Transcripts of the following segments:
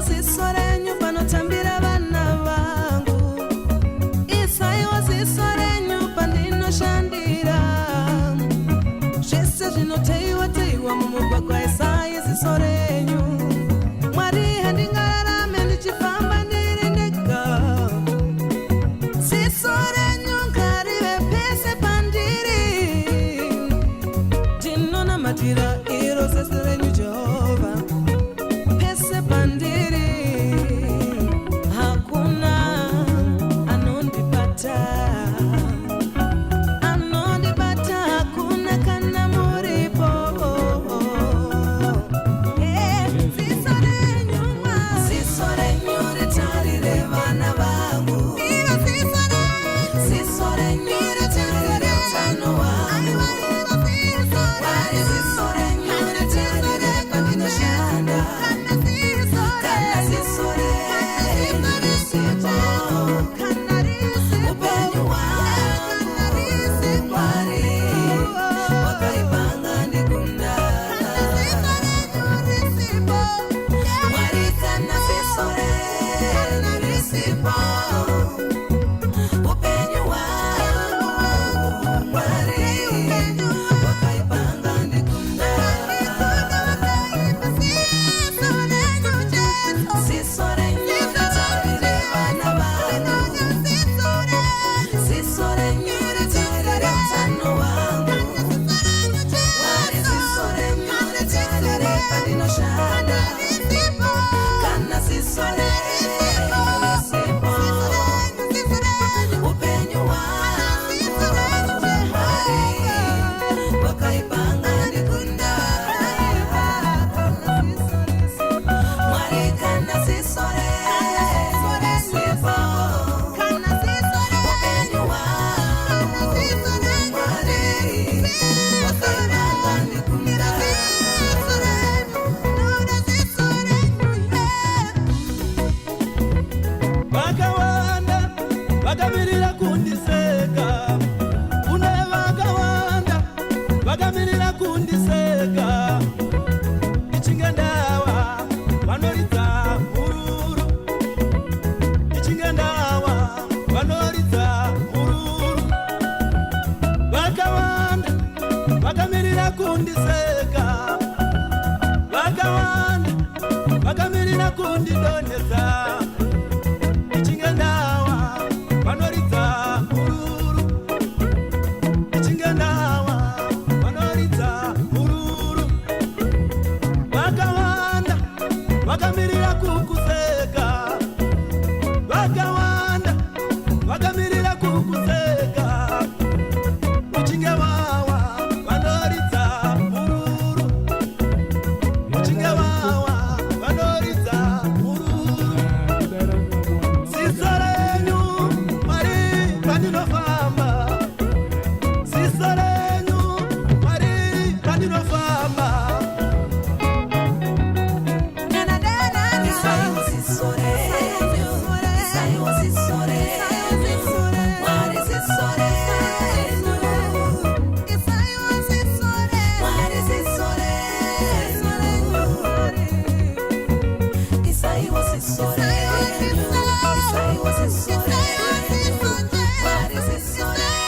zisorenyu panotambira vana vangu. Isaiwa zisorenyu pandinoshandira. Zvese zvinoteiwa mumugwagwa Isai zisorenyu. Mwari handingararame ndichifamba ndiri ndega. Zisorenyu ngarive pese pandiri. Ndinonamatira iro zese renyu Jehovha. Pese pandiri hakuna anondibata. Anondibata hakuna kana muripo. Zisorenyu ritarire vana vangu. Zisorenyu ritarire utano wangu. Mwari zisorenyu ritarire pandinoshanda. Kana zisorenyu risipo. Upenyu wangu Mwari wakaipanga ndikunda. Mwari kana zisorenyu risipo. Upenyu wangu Mwari wakaipanga ndikunda. Zisorenyu ritarire vana vangu. Zisorenyu ritarire utano wangu. Mwari zisorenyu ritarire pandinoshanda. Kana zisorenyu risipo. Upenyu wangu Mwari wakaipanga ndikunda. Mwari kana zisorenyu risipo. Upenyu wangu Mwari wakaipanga ndikunda. Vakawanda vakamirira kundiseka. Kune vakawanda vakamirira kundiseka. Ichinge ndawa vanoridza mururu. Ichinge ndawa vanoridza mururu. Vakawanda vakamirira kundiseka. Vakawanda vakamirira kundidonhedza. Ichinge ndawa vanoridza mururu. Ichinge ndawa vanoridza mururu. Vakawanda vakamirira kukuseka. Vakawanda vakamirira kukuseka. Uchinge wawa vanoridza mururu. Uchinge wawa vanoridza mururu. Zisorenyu Mwari pandinofamba. Zisorenyu Mwari pandinofamba. Isaiwa zisorenyu. Isaiwa zisorenyu. Mwari zisorenyu. Mwari zisorenyu. Isaiwa zisorenyu. Isaiwa zisorenyu. Mwari zisorenyu. Mwari zisorenyu.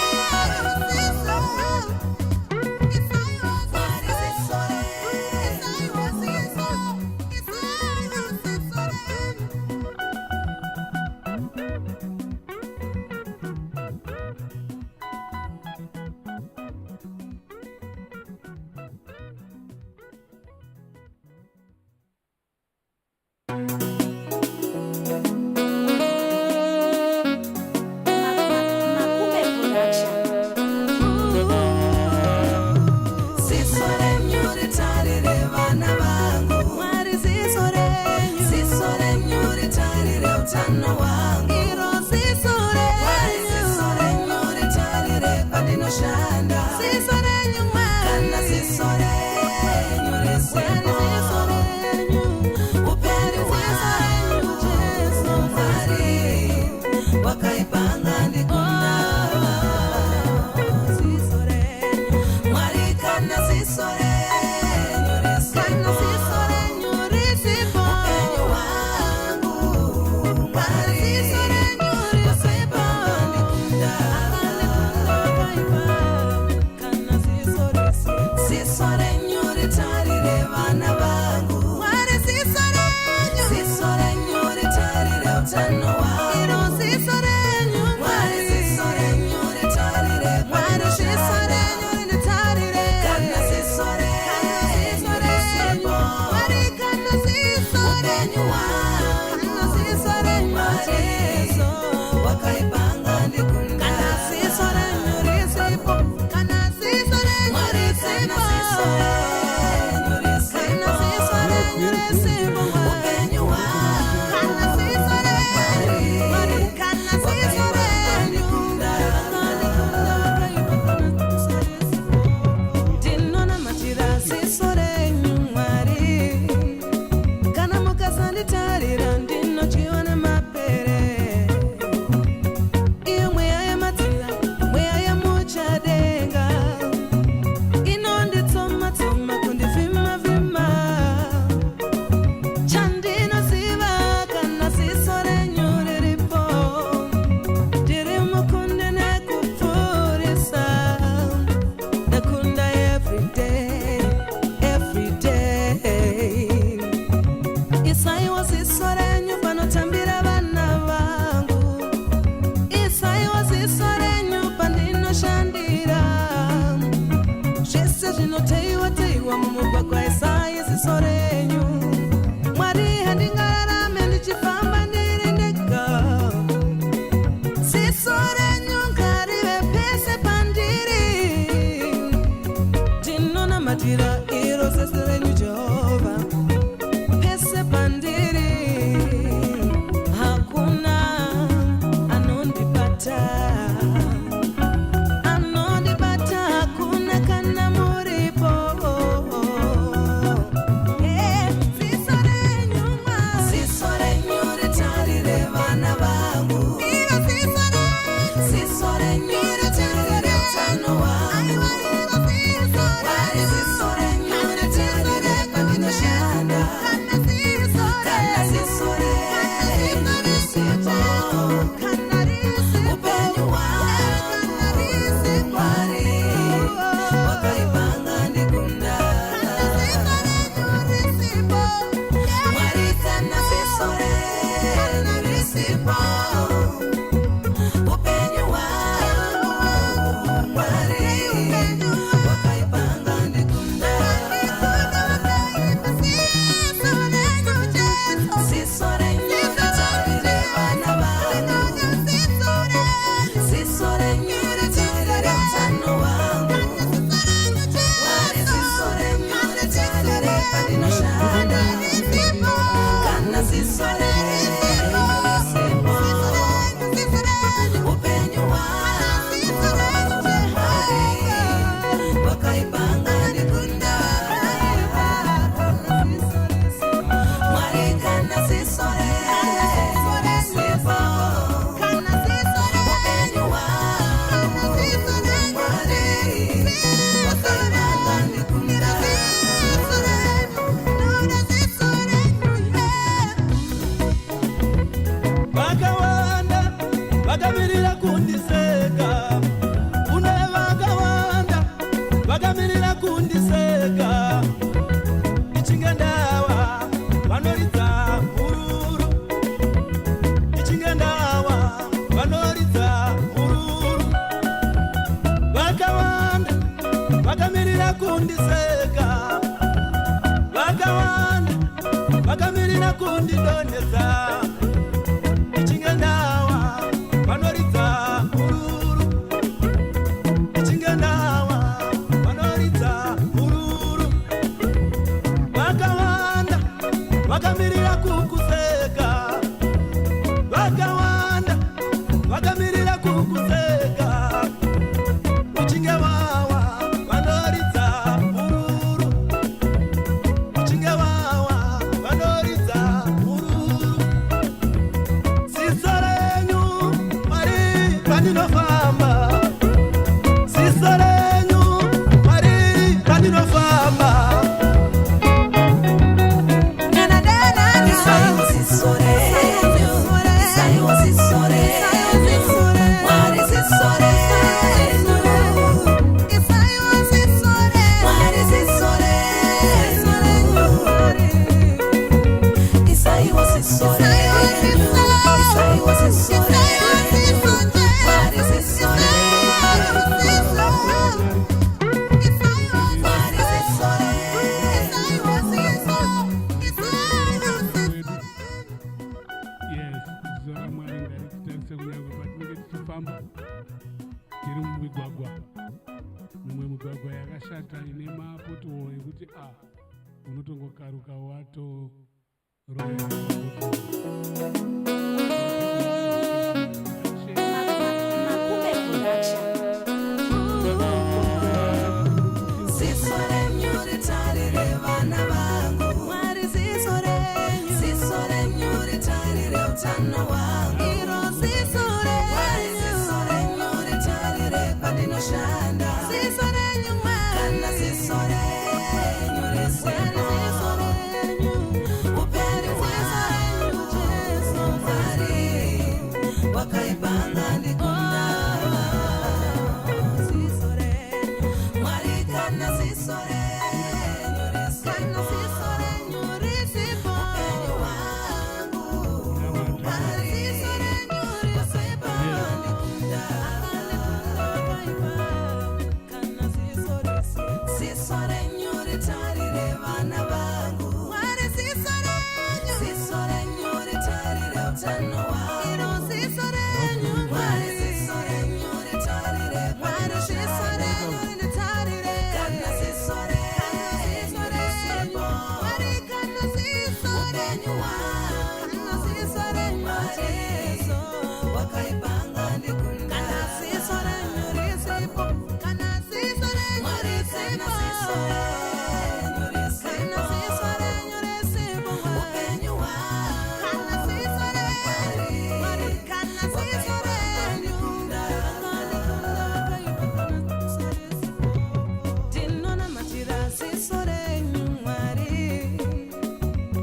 unotongokaruka wato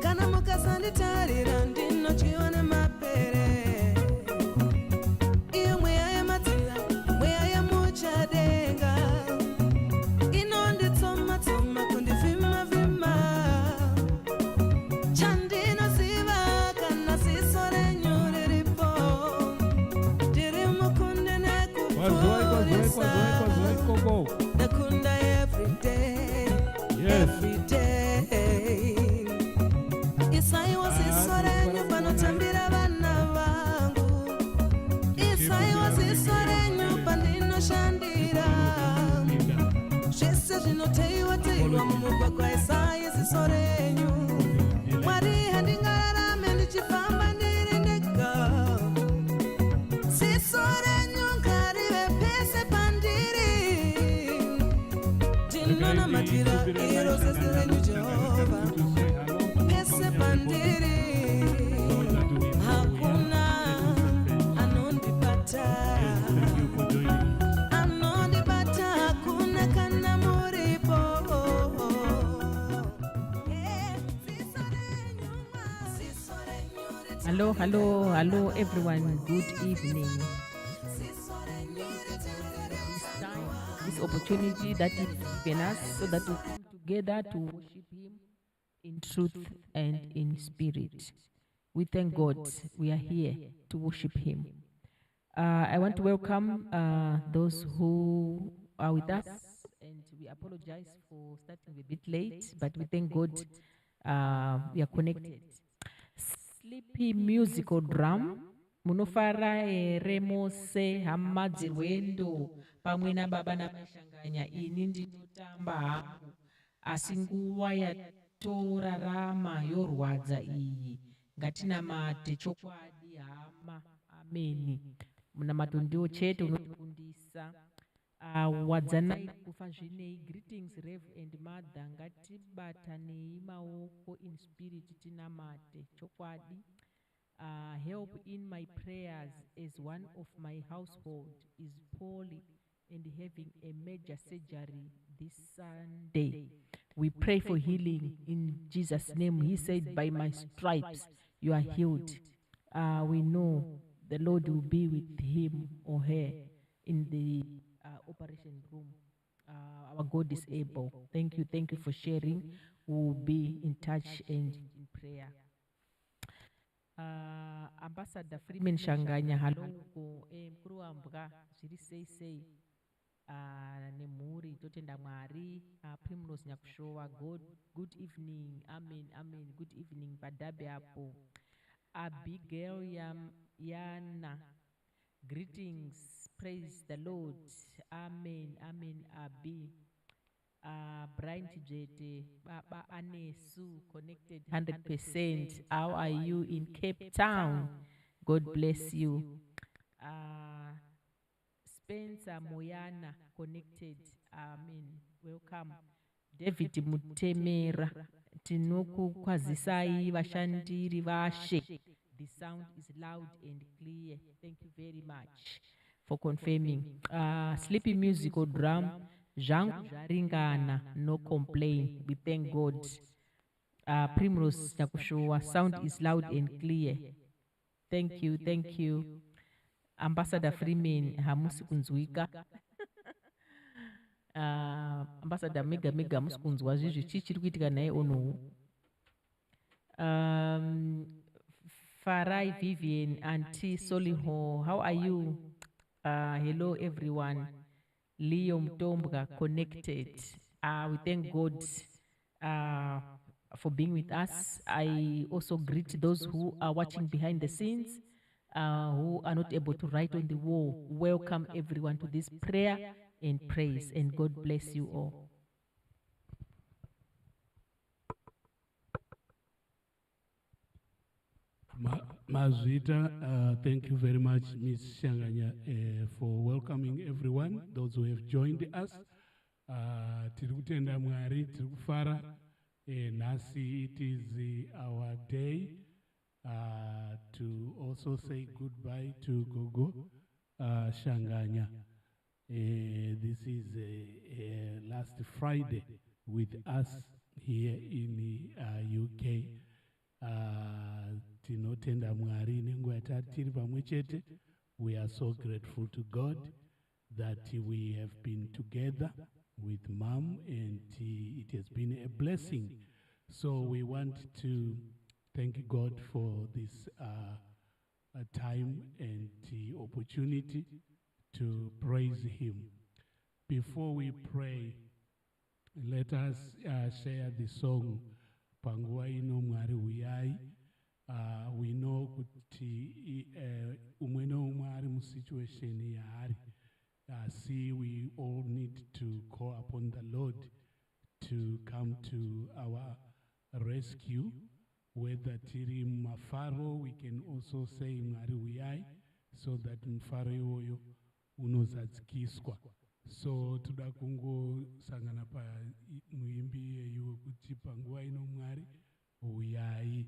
Kana mukasanditari randinochiona Hello, everyone. Good evening. This time, this opportunity that is given us so that we come together to worship Him in truth and in spirit. We thank God we are here to worship Him. I want to welcome those who are with us, and we apologize for starting a bit late, but we thank God we are connected. Sleepy musical drum munofara here mose hama dzirwendo pamwe nababa namashanganya ini ndinotamba hangu asi nguva yatorarama yorwadza iyi ngatinamate chokwadi hama ameni munamato ndiwo chete unotifundisa wadzanai kufa zvinei. Greetings Rev and Mother, ngatibatanei maoko in spirit tinamate chokwadi. Help in my prayers as one of my household is poorly and having a major surgery this Sunday. We pray for healing in Jesus' name. He said, by my stripes you are healed. We know the Lord will be with him or her in the operation room. Our God is able. Thank you for sharing. We'll be in touch and in prayer. Ambassador Freeman Shanganya, hello. Mkuru wa mbwa zviri sei nemhuri totenda Mwari. Primrose Nyakushowa, good evening. Amen. Good evening padabe apo. Abigail Yana, greetings, praise the Lord. Amen. Abi. Brian Tijete, Baba Anesu, connected 100%. How are you in Cape Town? God bless you. Spencer Moyana, connected. Amen. Welcome. David Mutemera, tinoku kwazisai vashandiri vashe. The sound is loud and clear. Thank you very much for confirming. Sleepy musical drum, zvangu zvaringana, no complain. We thank God. Primrose Nyakushowa, sound is loud and clear. Thank you. Ambassador Freeman, hamusi kunzwika. Ambassador mega musi kunzwa zizvi chichiri kuitika naye ono. Farai Vivian, Auntie Soliho, how are you? Hello everyone. Leo Mtombga, connected. We thank God for being with us. I also greet those who are watching behind the scenes, who are not able to write on the wall. Welcome everyone to this prayer and praise, and God bless you all. Mazvita, thank you very much, Ms. Shanganya, for welcoming everyone, those who have joined us. Tiri kutenda Mwari, tiri kufara. Nasi, it is our day to also say goodbye to Gogo Shanganya. This is last Friday with us here in the UK. Tinotenda Mwari nenguva yatatiri pamwe chete. We are so grateful to God that we have been together with Mom, and it has been a blessing. So we want to thank God for this time and the opportunity to praise Him. Before we pray, let us share the song Panguwa ino Mwari Uyai. We know kuti umwe noumwe ari musituation yaari. See, we all need to call upon the Lord to come to our rescue. Whether tiri mafaro, we can also say Mwari Uyai, so that mfaro yoyo unozadzikiswa. So toda kungo sangana pa muimbi yeyu kuti panguwa ino Mwari Uyai.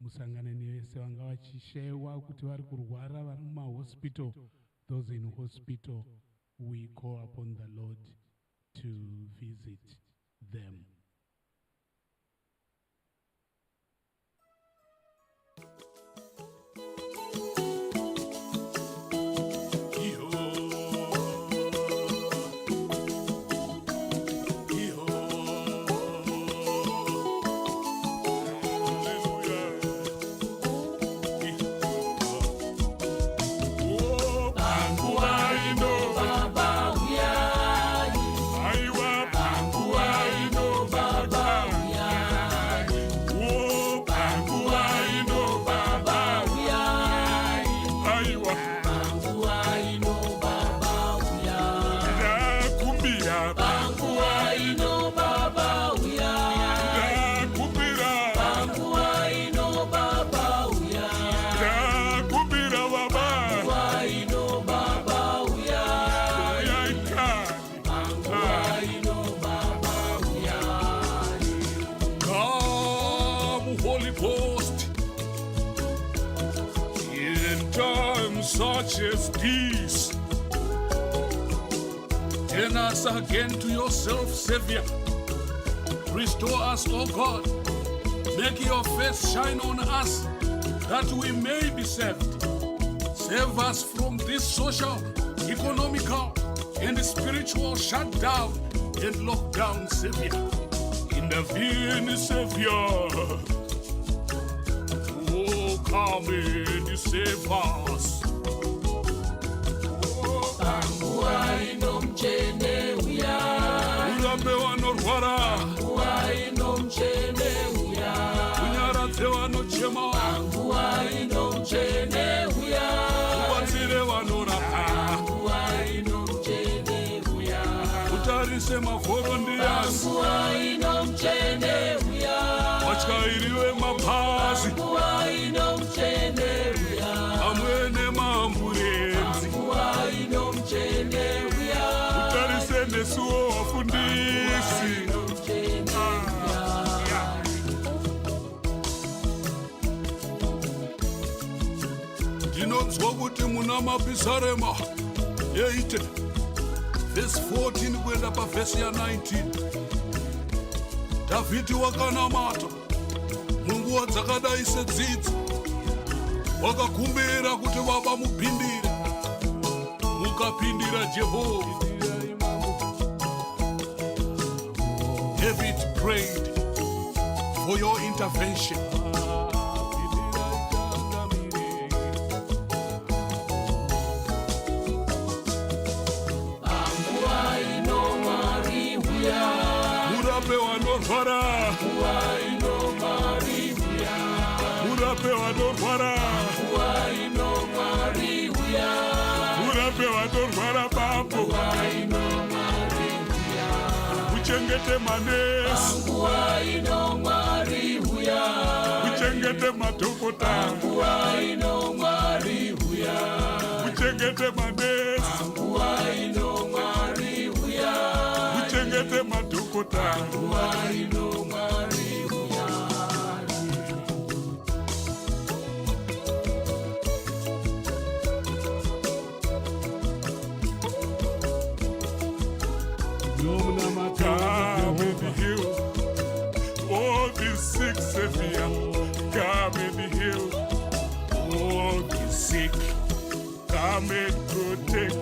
Musangana nevese vanga vachishewa kuti vari kurwara vari mumahospital. Those in hospital, we call upon the Lord to visit them. such as this. Turn us again to yourself, Savior. Restore us, O God. Make your face shine on us, that we may be saved. Save us from this social, economical, and spiritual shutdown and lockdown, Savior. Intervene, Savior. Oh, come and save us. Urape vanorwara, unyaradze vanochema, ubatsire vanorapa, utarise mavolunteers, vatyairive mabhazi, amwe nemaamburenzi, utarise nesuwo vafundisi. Ndinonzwa kuti muna mapisarema 8 verse 14 kuenda pavhesi ya19, Dhavhidhi wakanamata munguva dzakadai sedzidzi, wakakumbira kuti Baba mupindire, mukapindira Jehovha. David prayed for your intervention. Murape vanorwara, murape vanorwara, murape vanorwara bambo, muchengete manesi, muchengete madhokota, muchengete manesi, muchengete madhokota. Come and heal all the sick, Savior. Come and heal all the sick. Come and protect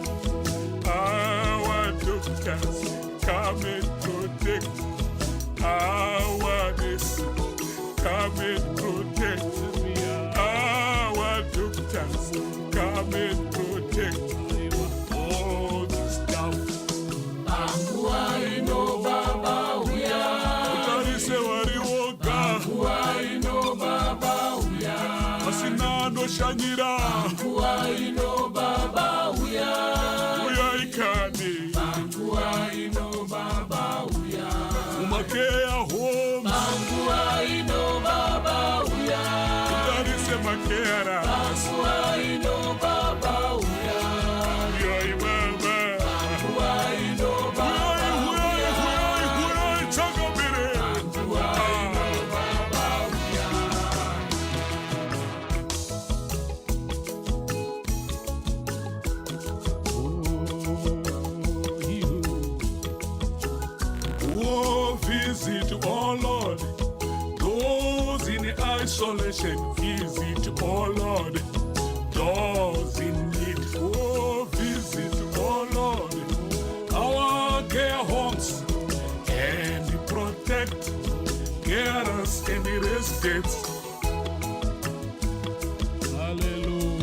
our doctors. Come and protect our nurses. Come and protect our doctors. Come and protect all the staff. Utarise varioga, asina anoshanyira, uyaikane, umakeya homes, utarise makeara, uyai baba. Visit, oh Lord, those in isolation. Visit, oh Lord, those in need. Oh, visit, oh Lord, our care homes and protect carers and residents. Hallelujah.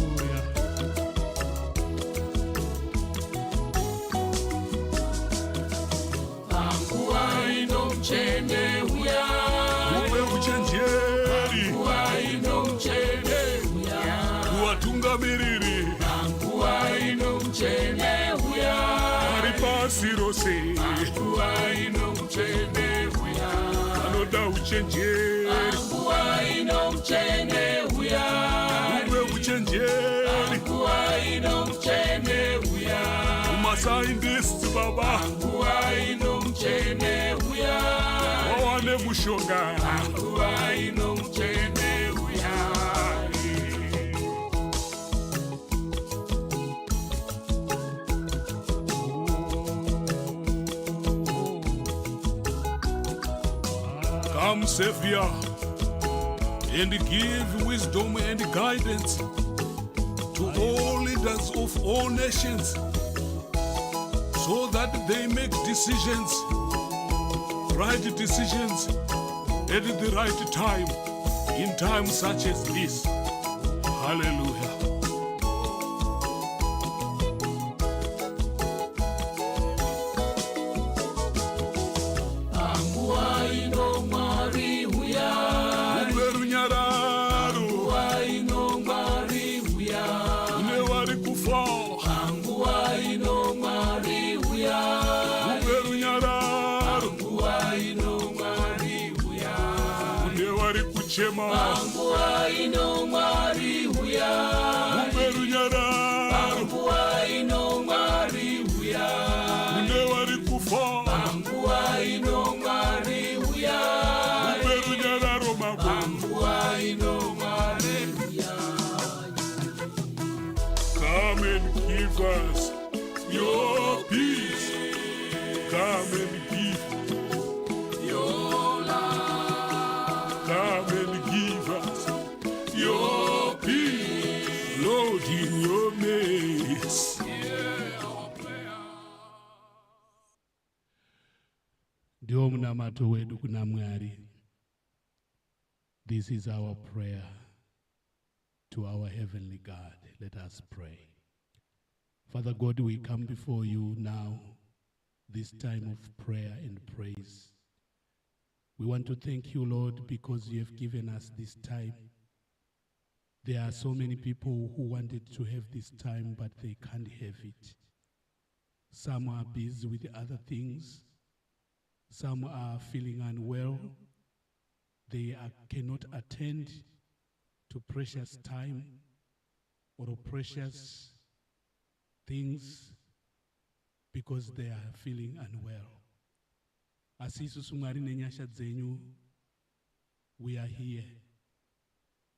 Upe uchenjeri, uwatungamiriri, ari pasi rose, anoda uchenjeri, upe uchenjeri, umascientists baba, wawane mushonga, Come, Savior, and give wisdom and guidance to all leaders of all nations, so that they make decisions, right decisions, at the right time, in times such as this. Hallelujah. Angua ino Mari huya, Angua ino Mari huya, Angua ino Mari huya, Angua ino Mari huya. Come and give us your peace. Come and give your love. Come and give us your peace, Lord, in your midst. Ndiwo munamato wedu kuna Mwari. This is our prayer to our heavenly God. Let us pray. Father God, we come before you now, this time of prayer and praise. We want to thank you, Lord, because you have given us this time. There are so many people who wanted to have this time, but they can't have it. Some are busy with other things. Some are feeling unwell. They cannot attend to precious time or precious things because they are feeling unwell. Asisu Mwari nenyasha dzenyu, we are here.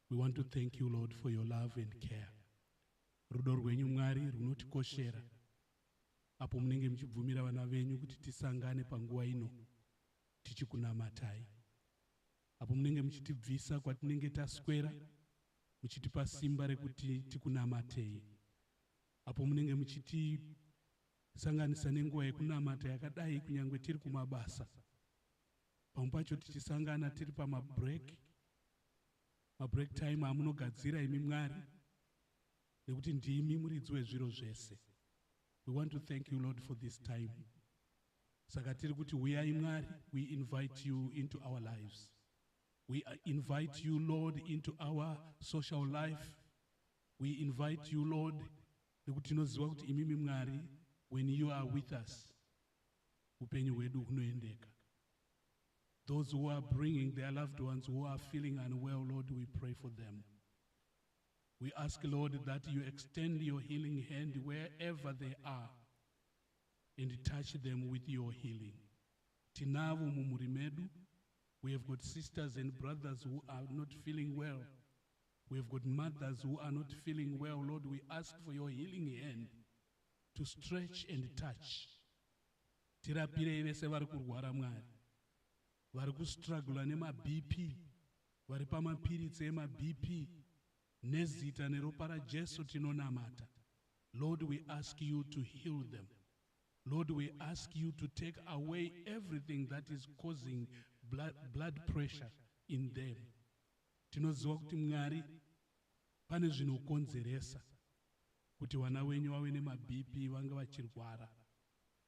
We want to thank you, Lord, for your love and care. Rudo rwenyu Mwari runotikoshera. Apo munenge mchibvumira vana venyu kuti tisangane panguva ino tichikunamatai. Apo munenge mchitibvisa kwatinenge taswera, muchitipa simba rekuti tikunamatei. Apo munenge muchitisanganisa nenguva yekunamata yakadai kunyangwe tiri kumabasa. Pamwe pacho tichisangana tiri pamabreak time amunogadzira imi Mwari, nekuti ndimi muridzi wezviro zvese. We want to thank you, Lord, for this time. Saka tiri kuti uyai Mwari, we invite you into our lives. We invite you, Lord, into our social life. We invite you, Lord, nekuti tinoziva kuti imimi Mwari, when you are with us, upenyu hwedu hunoendeka. Those who are bringing their loved ones who are feeling unwell, Lord, we pray for them. We ask, Lord, that you extend your healing hand wherever they are and touch them with your healing. Tinavo mumurimedu, we have got sisters and brothers who are not feeling well. We have got mothers who are not feeling well. Lord, we ask for your healing hand to stretch and touch. Tirapire vese vari kurwara Mwari. Vari kustruggle nema-BP, vari pamapiritsi ema-BP, nezita neropa raJesu tinonamata. Lord, we ask you to heal them. Lord, we ask you to take away everything that is causing blood pressure in them. Tinoziva kuti Mwari, pane zvinokonzeresa kuti vana wenyu vave nema-BP vange vachirwara.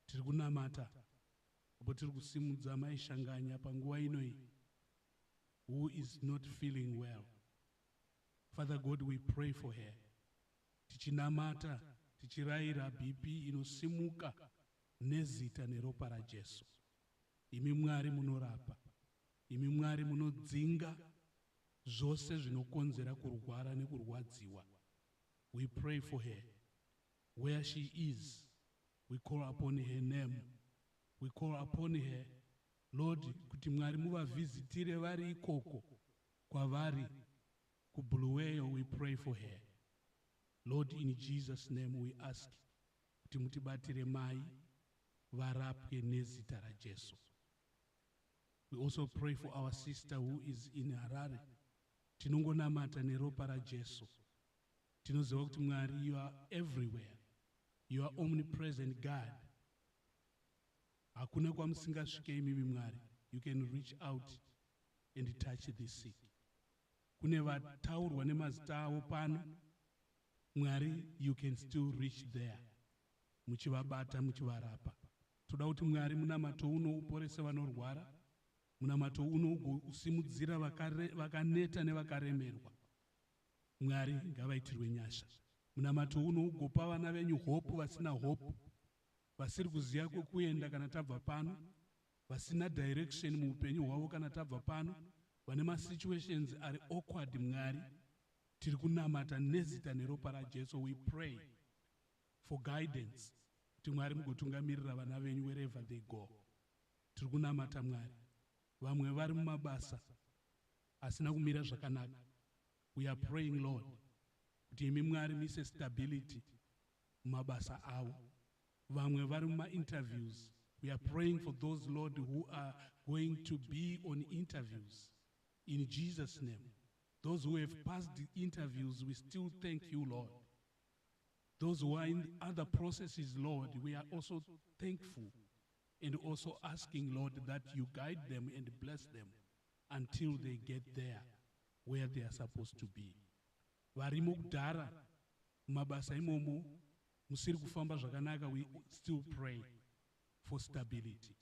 Tiri kunamata, apo tiri kusimudza maishanganya panguva inoi who is not feeling well. Father God, we pray for her. Tichinamata, tichirayira BP inosimuka nezita neropa raJesu. Imi Mwari munorapa. Imi Mwari munodzinga zvose zvinokonzera kurwara nekurwadziwa. We pray for her. Where she is, we call upon her name. We call upon her, Lord, kuti Mwari muvavhizitire vari ikoko kwavari. Kubuluweyo, we pray for her. Lord, in Jesus' name we ask kuti mutibatire mai varapwe nezita raJesu. We also pray for our sister who is in Harare. Tinongonamata neropa raJesu. Tinoziva kuti Mwari, you are everywhere. You are omnipresent God. Hakuna kwamusingasvike imimi Mwari. You can reach out and touch the sick. Kune vataurwa nemazita avo pano. Mwari, you can still reach there. Muchivabata, muchivarapa. Toda kuti Mwari munamato unouporesa vanorwara. Munamato unousimudzira vakaneta nevakaremerwa. Mwari ngavaitirwe nyasha. Munamato unougopa vana venyu hope vasina hope. Vasiri kuziva kwekuenda kana tabva pano. Vasina direction muupenyu hwavo kana tabva pano. Vane masituations ari awkward Mwari. Tiri kunamata nezita neropa raJesu. We pray for guidance. Kuti Mwari mugotungamirira vana venyu wherever they go. Tiri kunamata Mwari. Vamwe vari mumabasa asina kumira zvakanaka. We are praying, Lord, kuti imi Mwari mise stability mumabasa avo. Vamwe vari muma-interviews. We are praying for those, Lord, who are going to be on interviews. In Jesus' name. Those who have passed the interviews, we still thank you, Lord. Those who are in other processes, Lord, we are also thankful and also asking, Lord, that you guide them and bless them until they get there where they are supposed to be. Varimo kudhara mabasa imomo musiri kufamba zvakanaka, we still pray for stability.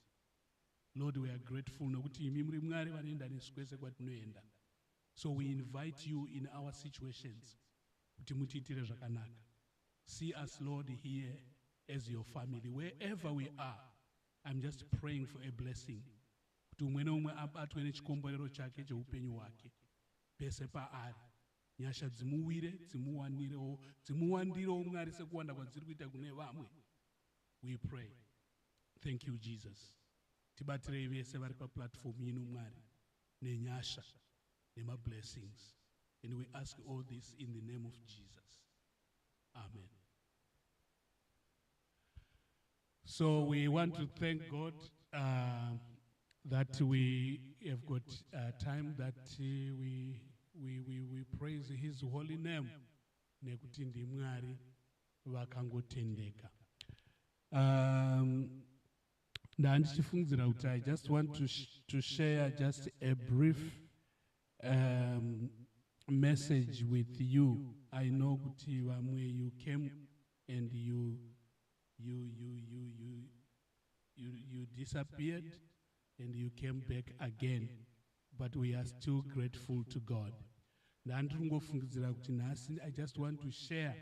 Lord, we are grateful nokuti imi muri Mwari vanoenda nesu kwese kwatinoenda. So we invite you in our situations kuti mutiitire zvakanaka. See us, Lord, here as your family. Wherever we are, I'm just praying for a blessing. Kuti umwe neumwe abatwe nechikomborero chake cheupenyu hwake. Pese paari. Nyasha dzimuwire, dzimuwandirewo Mwari sekuwanda kwadziri kuita kune vamwe. We pray. Thank you, Jesus. Tibatirei vese vari paplatform ino Mwari. Nenyasha. My blessings. And we ask all this in the name of Jesus. Amen. So we want to thank God that we have got time that we praise His holy name. Nekuti ndi Mwari vakangotendeka. I just want to share just a brief message with you. I know kuti vamwe you came and you disappeared and you came back again, but we are still grateful to God. I just want to share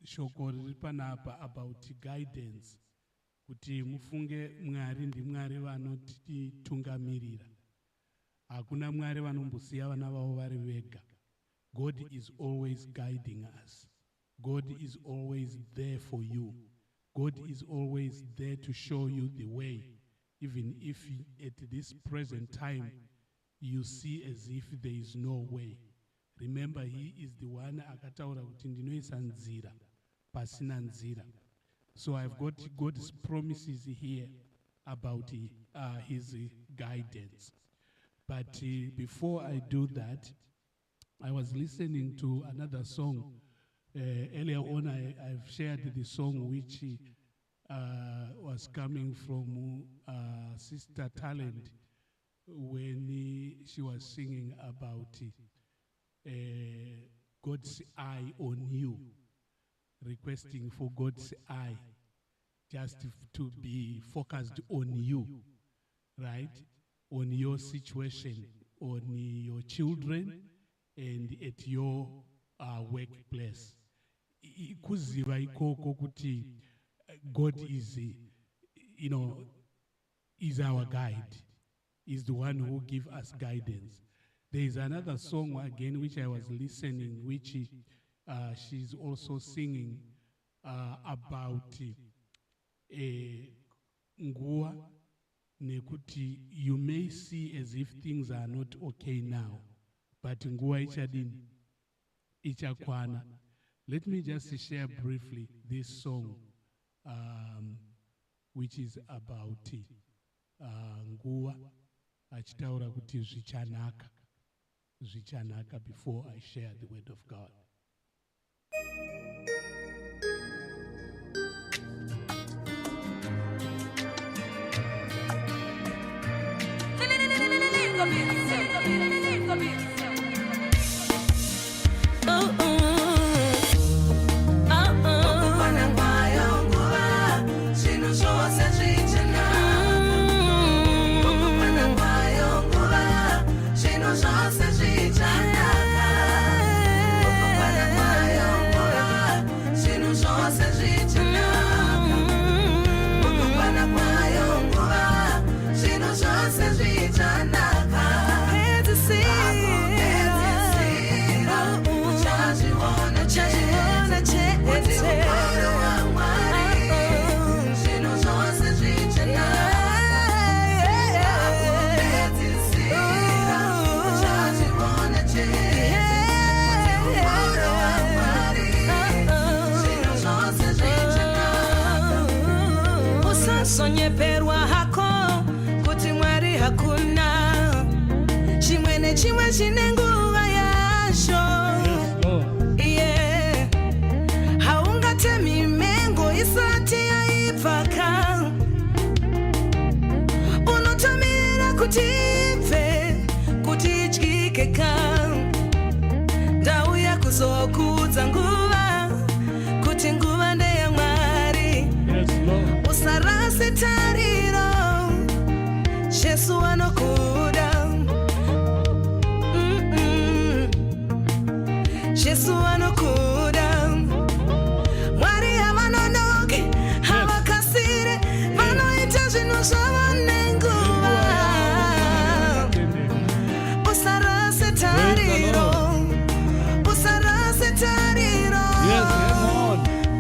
shoko riri panapa about guidance, kuti mufunge Mwari ndi Mwari vanotitungamirira. Hakuna Mwari vanombosiya vana vavo vari vega. God is always guiding us. God is always there for you. God is always there to show you the way, even if at this present time you see as if there is no way. Remember, He is the one akataura kuti ndinoisa nzira pasina nzira. So I've got God's promises here about His guidance. But before I do that, I was listening to another song. Earlier on, I've shared the song which was coming from Sister Talent when she was singing about God's eye on you, requesting for God's eye just to be focused on you, right? On your situation, on your children, and at your workplace. Kuziva ikoko kuti God is, is our guide. Is the one who gives us guidance. There is another song again which I was listening, which she's also singing about nguwa nekuti you may see as if things are not okay now, but nguwa ichadini ichakwana. Let me just share briefly this song, which is about nguva achitaura kuti zvichanaka before I share the word of God. Sonyeperwa hako kuti Mwari hakuna chimwe nechimwe chine nguva yacho. Yeah. Haungatemi mengo isati yaibvaka, unotamira kuti ibve kuti idyike ka. Ndauya kuzokudza nguva kuti nguva ndeye Mwari. Usarase tariro, Jesu anokuda. Jesu anokuda. Mwari havanonoki, havakasire, vanoita zvinhu zvavo nenguva. Usarase tariro, usarase tariro.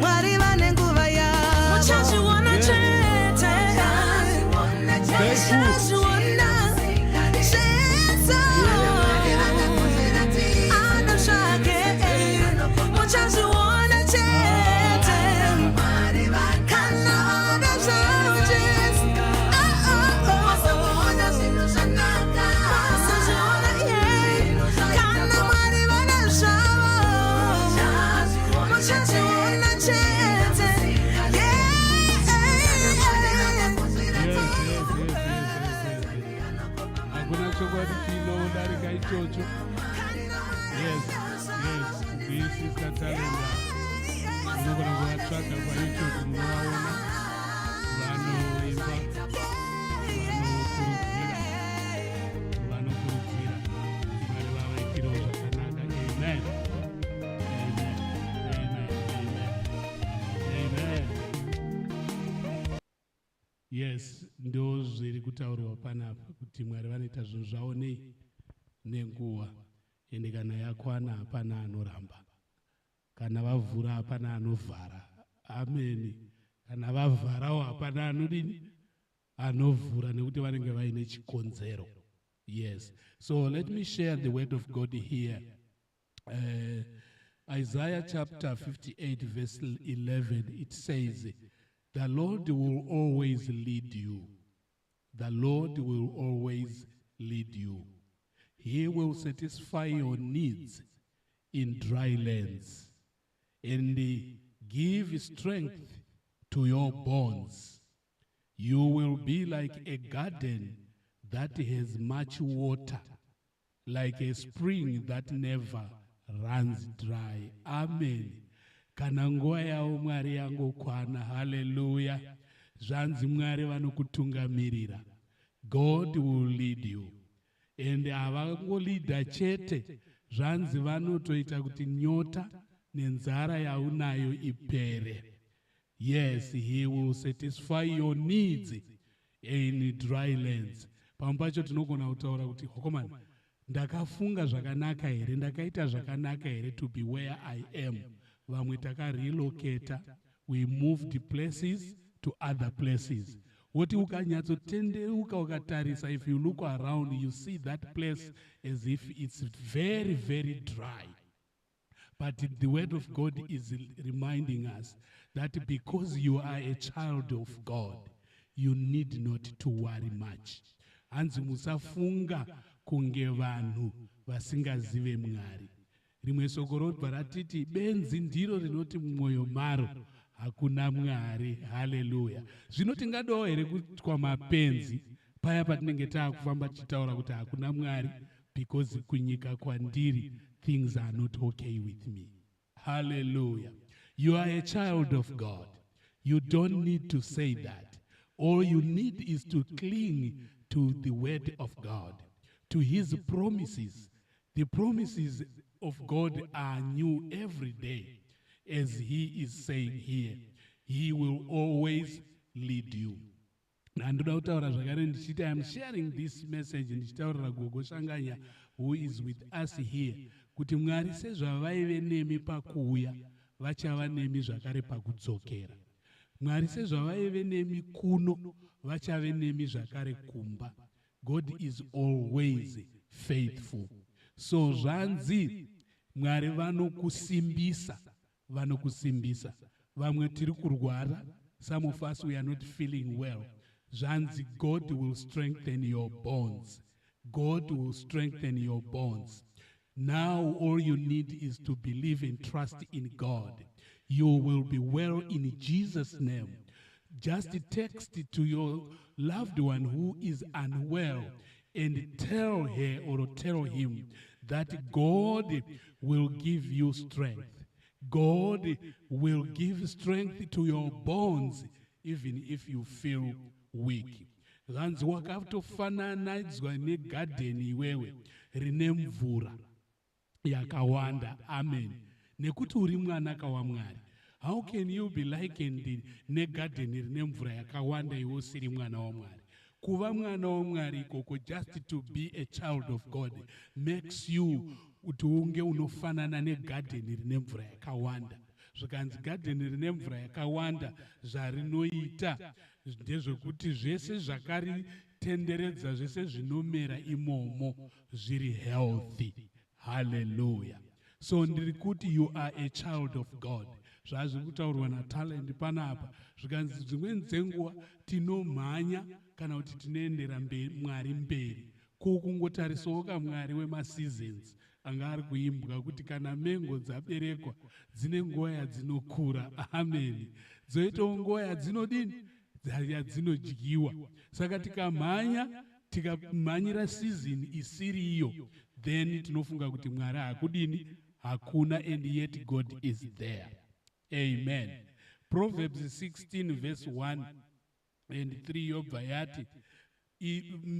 Mwari vane nguva yavo. Uchazviona chete, uchazviona Jesu ana zvake. Uchazviona chete kana ana zvavo Jesu. Wasazviona zvinhu zvanaka, wasazviona kana Mwari vane zvavo. Uchazviona chete. Hakuna chokwadi chinodarika ichocho. Yes. Sister Talenda, unogona kuvatsvaga paYouTube, munovaona vanoimba, vanokurudzira Mwari vavaitirawo zvakanaka. Amen. Yes, ndo zviri kutaurwa panapa kuti Mwari vanoita zvinhu zvavo nenguva, ende kana yakwana hapana anoramba, kana vavhura hapana anovhara. Amen. Kana vavharawo hapana anovhura, nekuti vanenge vaine chikonzero. Yes. So let me share the word of God here. Isaiah chapter 58 verse 11, it says, "The Lord will always lead you. The Lord will always lead you. He will satisfy your needs in dry lands and give strength to your bones. You will be like a garden that has much water, like a spring that never runs dry." Amen. Kana nguva yavo Mwari yangokwana. Hallelujah. Zvanzi Mwari vanokutungamirira. God will lead you. And havangolidha chete, zvanzi vanotoita kuti nyota nenzara yaunayo ipere. Yes, he will satisfy your needs in dry lands. Pamwe pacho tinogona kutaura kuti hokomani, ndakafunga zvakanaka here, ndakaita zvakanaka here to be where I am. Vamwe takarelocata, we moved places to other places. Woti ukanyatsotendeuka ukatarisa, if you look around, you see that place as if it's very, very dry. But the word of God is reminding us that because you are a child of God, you need not to worry much. Hanzi musafunga kunge vanhu vasingazive Mwari. Rimwe soko robva ratiti benzi ndiro rinoti mumwoyo maro hakuna Mwari. Haleluya. Zvino tingadawo here kutwa mapenzi paya patinenge taakufamba tichitaura kuti hakuna Mwari, because kunyika kwandiri things are not okay with me. Hallelujah. You are a child of God. You don't need to say that. All you need is to cling to the word of God, to his promises. The promises of God are new every day. As he is saying here, he will always lead you. And I am sharing this message ndichitaurira Gogo Shanganya, who is with us here, kuti Mwari sezvavaive nemi pakuuya vachava nemi zvakare pakudzokera. Mwari sezvavaive nemi kuno vachave nemi zvakare kumba. God is always faithful. So zvanzi Mwari vanokusimbisa. Vamwe tiri kurwara. Some of us, we are not feeling well. Zvanzi, God will strengthen your bones. God will strengthen your bones. Now all you need is to believe and trust in God. You will be well in Jesus' name. Just text it to your loved one who is unwell and tell her or tell him that God will give you strength. God will give strength to your bones even if you feel weak. Zvanzi wakatofananidzwa negadheni iwewe rine mvura yakawanda. Amen. Nekuti uri mwanaka waMwari. How can you be likened negadheni rine mvura yakawanda iwe usiri mwana waMwari? Kuva mwana waMwari ikoko, just to be a child of God, makes you kuti unge unofanana negadheni rine mvura yakawanda. Zvikanzi gadheni rine mvura yakawanda zvarinoita ndezvekuti zvese zvakaritenderedza, zvese zvinomera imomo zviri healthy. Hallelujah. So ndiri kuti you are a child of God. Zvazviri kutaurwa naTalent panapa, zvikanzi dzimweni dzenguva tinomhanya kana kuti tinoendera Mwari mberi kokungotarisawo kaMwari wemaseasons anga ari kuimbwa kuti kana mengo dzaberekwa dzine nguva yadzinokura. Amen. Dzoitawo nguva yadzinodini, yadzinodyiwa. Saka tikamhanyira season isiri iyo, then tinofunga kuti Mwari hakudini, hakuna, and yet God is there. Amen. Proverbs 16 verse 1 and 3 yobva yati,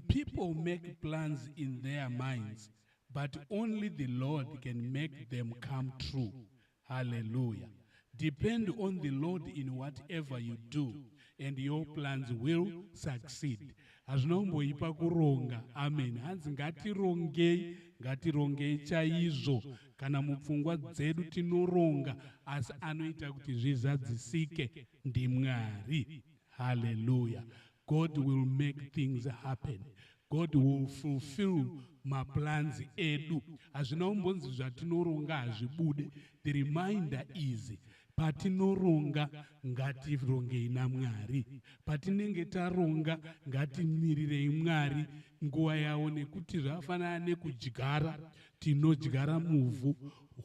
people make plans in their minds, but only the Lord can make them come true. Hallelujah. Depend on the Lord in whatever you do, and your plans will succeed. Hazvinomboipa kuronga. Amen. Hanzi ngatirongei chaizvo. Kana mupfungwa dzedu tinoronga, asi anoita kuti zvizadzisike ndiMwari. Hallelujah. God will make things happen. God will fulfill maplans edu. Hazvinombonzi zvatinoronga hazvibude. The reminder is, patinoronga ngatirongei naMwari. Patinenge taronga ngatimirirei Mwari nguva yawo, nekuti zvafanana nekudyara, tinodyara muvhu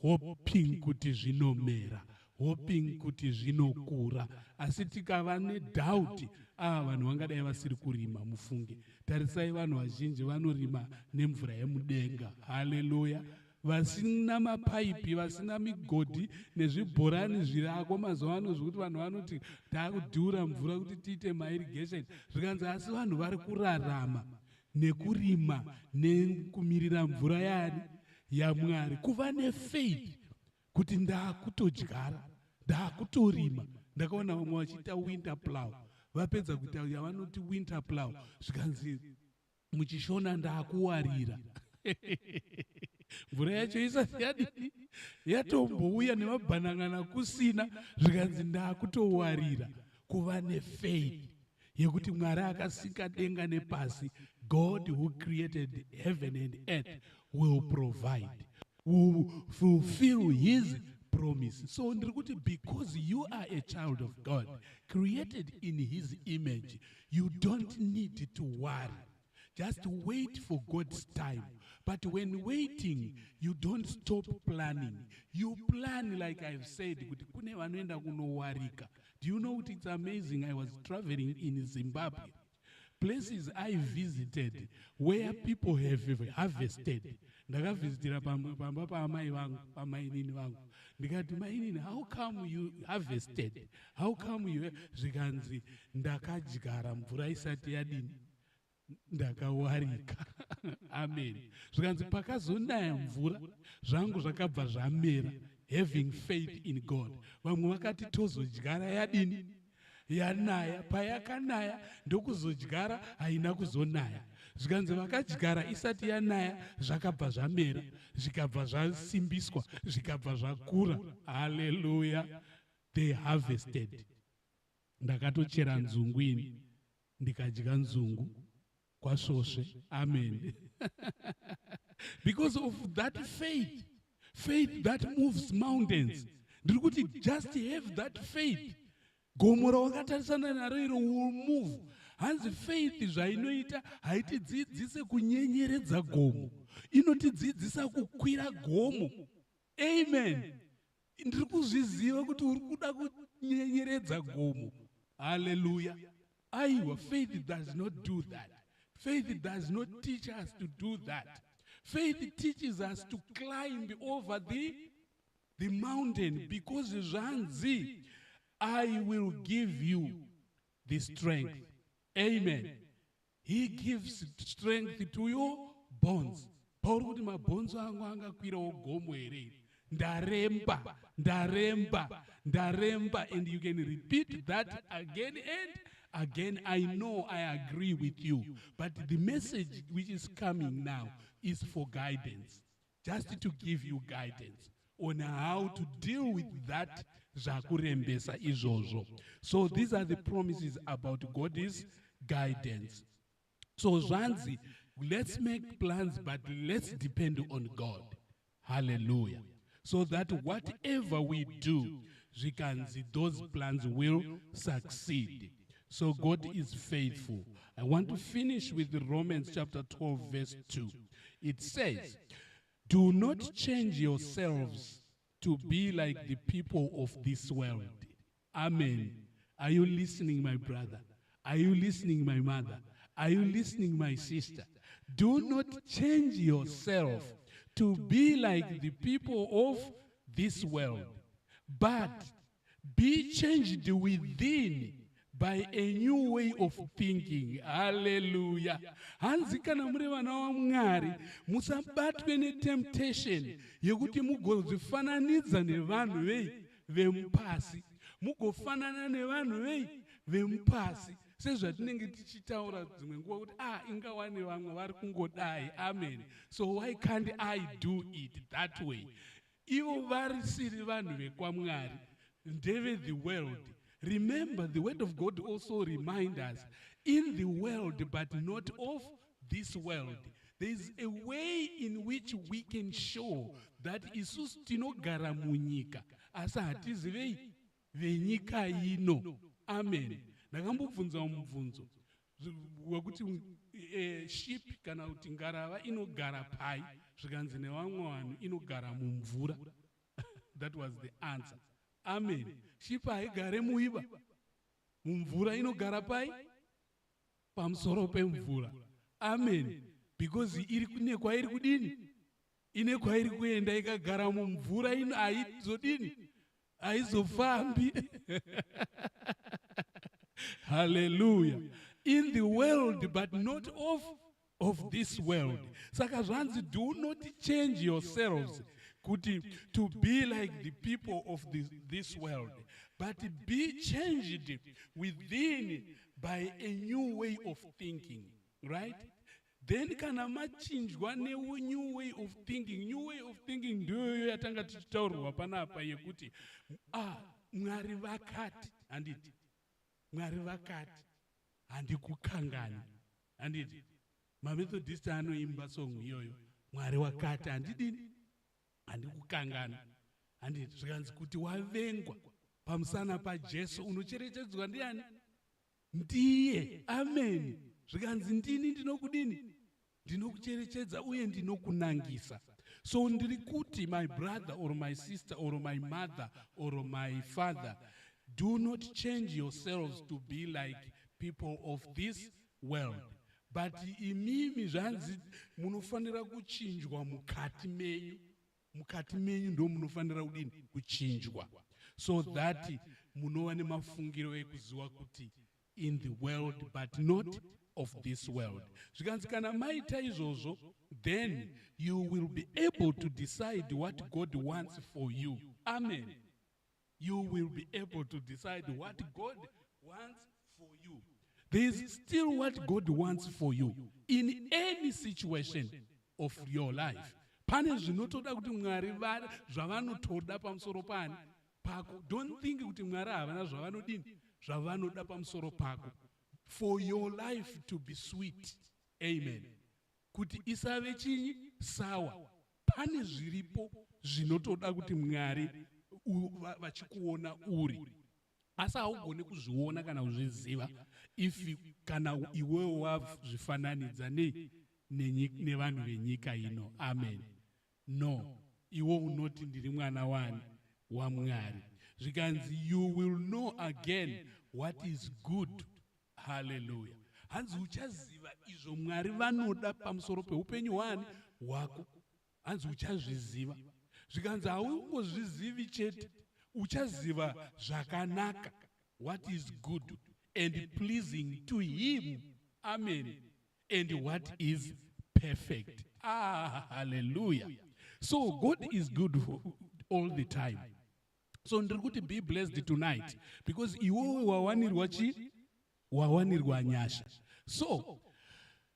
hoping kuti zvinomera, hoping kuti zvinokura. Asi tikava nedoubt, vanhu vangadai vasiri kurima, mufunge. Tarisai vanhu vazhinji vanorima nemvura yemudenga. Haleluya. Vasina mapaipi, vasina migodhi nezvibhorani zvirako mazuva ano zvokuti vanhu vanoti taakudhura mvura kuti tiite mairrigation. Zvikanzi asi vanhu vari kurarama nekurima nekumirira mvura yari yaMwari. Kuva nefaith kuti ndaakutodyara, ndaakutorima. Ndakaona vamwe vachiita winter plow. Vapedza kuita yavanoti winter plow, zvikanzi muchishona ndaakuwarira. Mvura yacho isati yadini, yatombouya nemabhanangana kusina, zvikanzi ndaakutowarira. Kuva nefaith yekuti Mwari akasika denga nepasi, God who created heaven and earth will provide, will fulfill his promise. So because you are a child of God, created in his image, you don't need to worry. Just wait for God's time. But when waiting, you don't stop planning. You plan, like I've said. Do you know what? It's amazing. I was traveling in Zimbabwe. Places I visited where people have harvested. Ndakavhizitira pamba paamai vangu, pamainini vangu. Ndikati, mainini, how come you harvested? How come you zvikanzi ndakadyara mvura isati yadini? Ndakawarika. Amen. Zvikanzi pakazonaya mvura, zvangu zvakabva zvamera, having faith in God. Vamwe vakati tozodyara yadini? Yanaya, payakanaya, ndokuzodyara haina kuzonaya. Zvikanzi vakadyara isati yanaya, zvakabva zvamera, zvikabva zvasimbiswa, zvikabva zvakura. Hallelujah. They harvested. Ndakatochera nzungu ini, ndikadya nzungu kwasvosve. Amen. Because of that faith, faith that moves mountains. Ndiri kuti just have that faith. Gomo rawakatarisana naro iro will move. Hanzi faith zvainoita haitidzidzise kunyenyeredza gomo, inotidzidzisa kukwira gomo. Amen. Ndiri kuzviziva kuti uri kuda kunyenyeredza gomo. Hallelujah. Aiwa, faith does not do that. Faith does not teach us to do that. Faith teaches us to climb over the mountain, because zvanzi, I will give you the strength. Amen. He gives strength to your bones. Paul kuti mabhonzo angu angakwirawo gomo here. Ndaremba, ndaremba, ndaremba. And you can repeat that again and again. I know, I agree with you. But the message which is coming now is for guidance. Just to give you guidance on how to deal with that zvakurembesa izvozvo. So these are the promises about God's guidance. So zvanzi, let's make plans, but let's depend on God. Hallelujah. So that whatever we do, zvikanzi, those plans will succeed. So God is faithful. I want to finish with Romans chapter 12, verse 2. It says, do not change yourselves to be like the people of this world. Amen. Are you listening, my brother? Are you listening, my mother? Are you listening, my sister? Do not change yourself to be like the people of this world, but be changed within by a new way of thinking. Hallelujah. Hanzi kana muri vana vaMwari, musabatwe netemptation yekuti mugozifananidza nevanhu vemupasi, mugofanana nevanhu vemupasi, sezvatinenge tichitaura dzimwe nguva kuti ingawani vamwe vari kungodai. Amen. So why can't I do it that way? Ivo varisiri vanhu vekwamwari, ndeve the world. Remember, the word of God also reminds us, in the world, but not of this world. There is a way in which we can show that isusu tinogara munyika, asi hatizi venyika ino. Amen. Ndakambobvunza mubvunzo wekuti sheep kana kuti ngarava inogara pai, zvikanzi nevamwe vanhu inogara mumvura. That was the answer. Amen. Sheep haigare muiva, mumvura inogara pai, pamusoro pemvura. Amen. Because iri kune kwairi kudini, ine kwairi kuenda ikagara mumvura ino haizodini, haizofambi. Hallelujah. In the world, but not of this world. Saka zvanzi, do not change yourselves to be like the people of this world, but be changed within by a new way of thinking. Right? Then kana machinjwa new way of thinking. New way of thinking ndoyo yatanga tichitaurwa panapa yekuti Mwari vakati, handiti. Mwari vakati, handikukangani. Handiti. MaMethodist anoimba song iyoyo. Mwari vakati, handidini. Handikukangana. handiti zvikanzi kuti wavengwa pamusana paJesu unocherechedzwa ndiani? Ndiye. Amen. Zvikanzi ndini ndinokudini? Ndinokucherechedza uye ndinokunangisa. So ndiri kuti my brother or my sister or my mother or my father, do not change yourselves to be like people of this world. But imimi zvanzi munofanira kuchinjwa mukati menyu. Mukati menyu ndo munofanira kudini? Kuchinjwa. So that munova nemafungiro ekuziva kuti in the world but not of this world. Zvikanzi kana maita izvozvo, then you will be able to decide what God wants for you. Amen. You will be able to decide what God wants for you. There is still what God wants for you in any situation of your life. Pane zvinotoda kuti Mwari zvavanotoda pamusoro pani pako. Don't think kuti Mwari havana zvavanodini, zvavanoda pamusoro pako. For your life to be sweet. Amen. Kuti isave chinyi? Sawa. Pane zviripo zvinotoda kuti Mwari vachikuona uri. Asi haugoni kuzviona kana kuzviziva kana iwewe wazvifananidza nevanhu venyika ino. Amen. No. Iwe unoti ndiri mwana wani waMwari. Zvikanzi you will know again what is good. Hallelujah. Hanzi uchaziva izvo Mwari vanoda pamusoro peupenyu hwako. Hanzi uchazviziva. Zvikanzi haungozvizivi chete, uchaziva zvakanaka, what is good and pleasing to him. Amen. And what is perfect. Hallelujah. So God is good for all the time. So ndiri kuti be blessed tonight because iwewe wawanirwa nyasha. So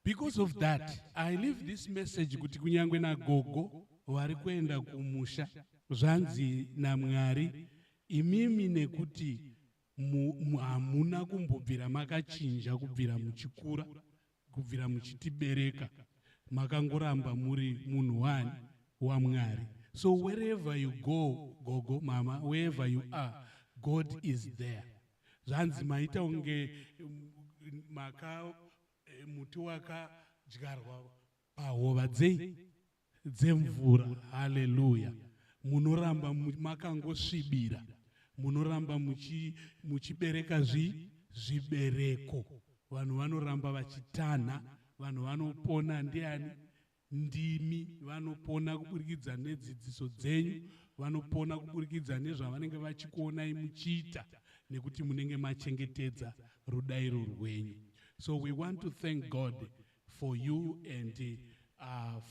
because of that, I leave this message kuti kunyangwe nagogo vari kuenda kumusha, zvanzi naMwari, imimi nekuti hamuna kumbobvira makachinja kubvira muchikura, kubvira muchitibereka, makangoramba muri munhu waMwari. So wherever you go, gogo, mama, wherever you are, God is there. Zvanzi maita unge muti wakadyarwa pahova dzemvura. Hallelujah. Munoramba makangosvibira, munoramba muchibereka zvibereko. Vanhu vanoramba vachitanha, vanhu vanopona ndiani? Ndimi. Vanopona kuburikidza nedzidziso dzenyu, vanopona kuburikidza nezvavanenge vachikuonai muchiita, nekuti munenge machengetedza rudairo rwenyu. So we want to thank God for you and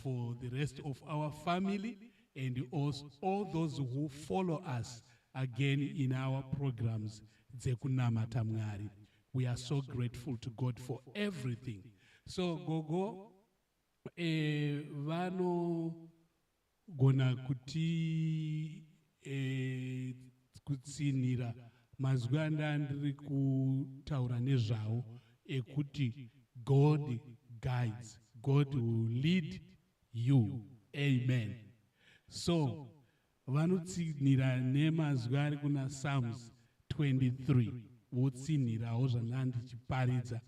for the rest of our family and also all those who follow us again in our programs. Dzekunamata Mwari. We are so grateful to God for everything. So gogo vanogona kuti kutsinira mazwi andandiri kutaura nezvawo ekuti God guides, God will lead you. Amen. So vanotsinira nemazwi ari kuna Psalms 23, votsinirawo zvandandichiparidza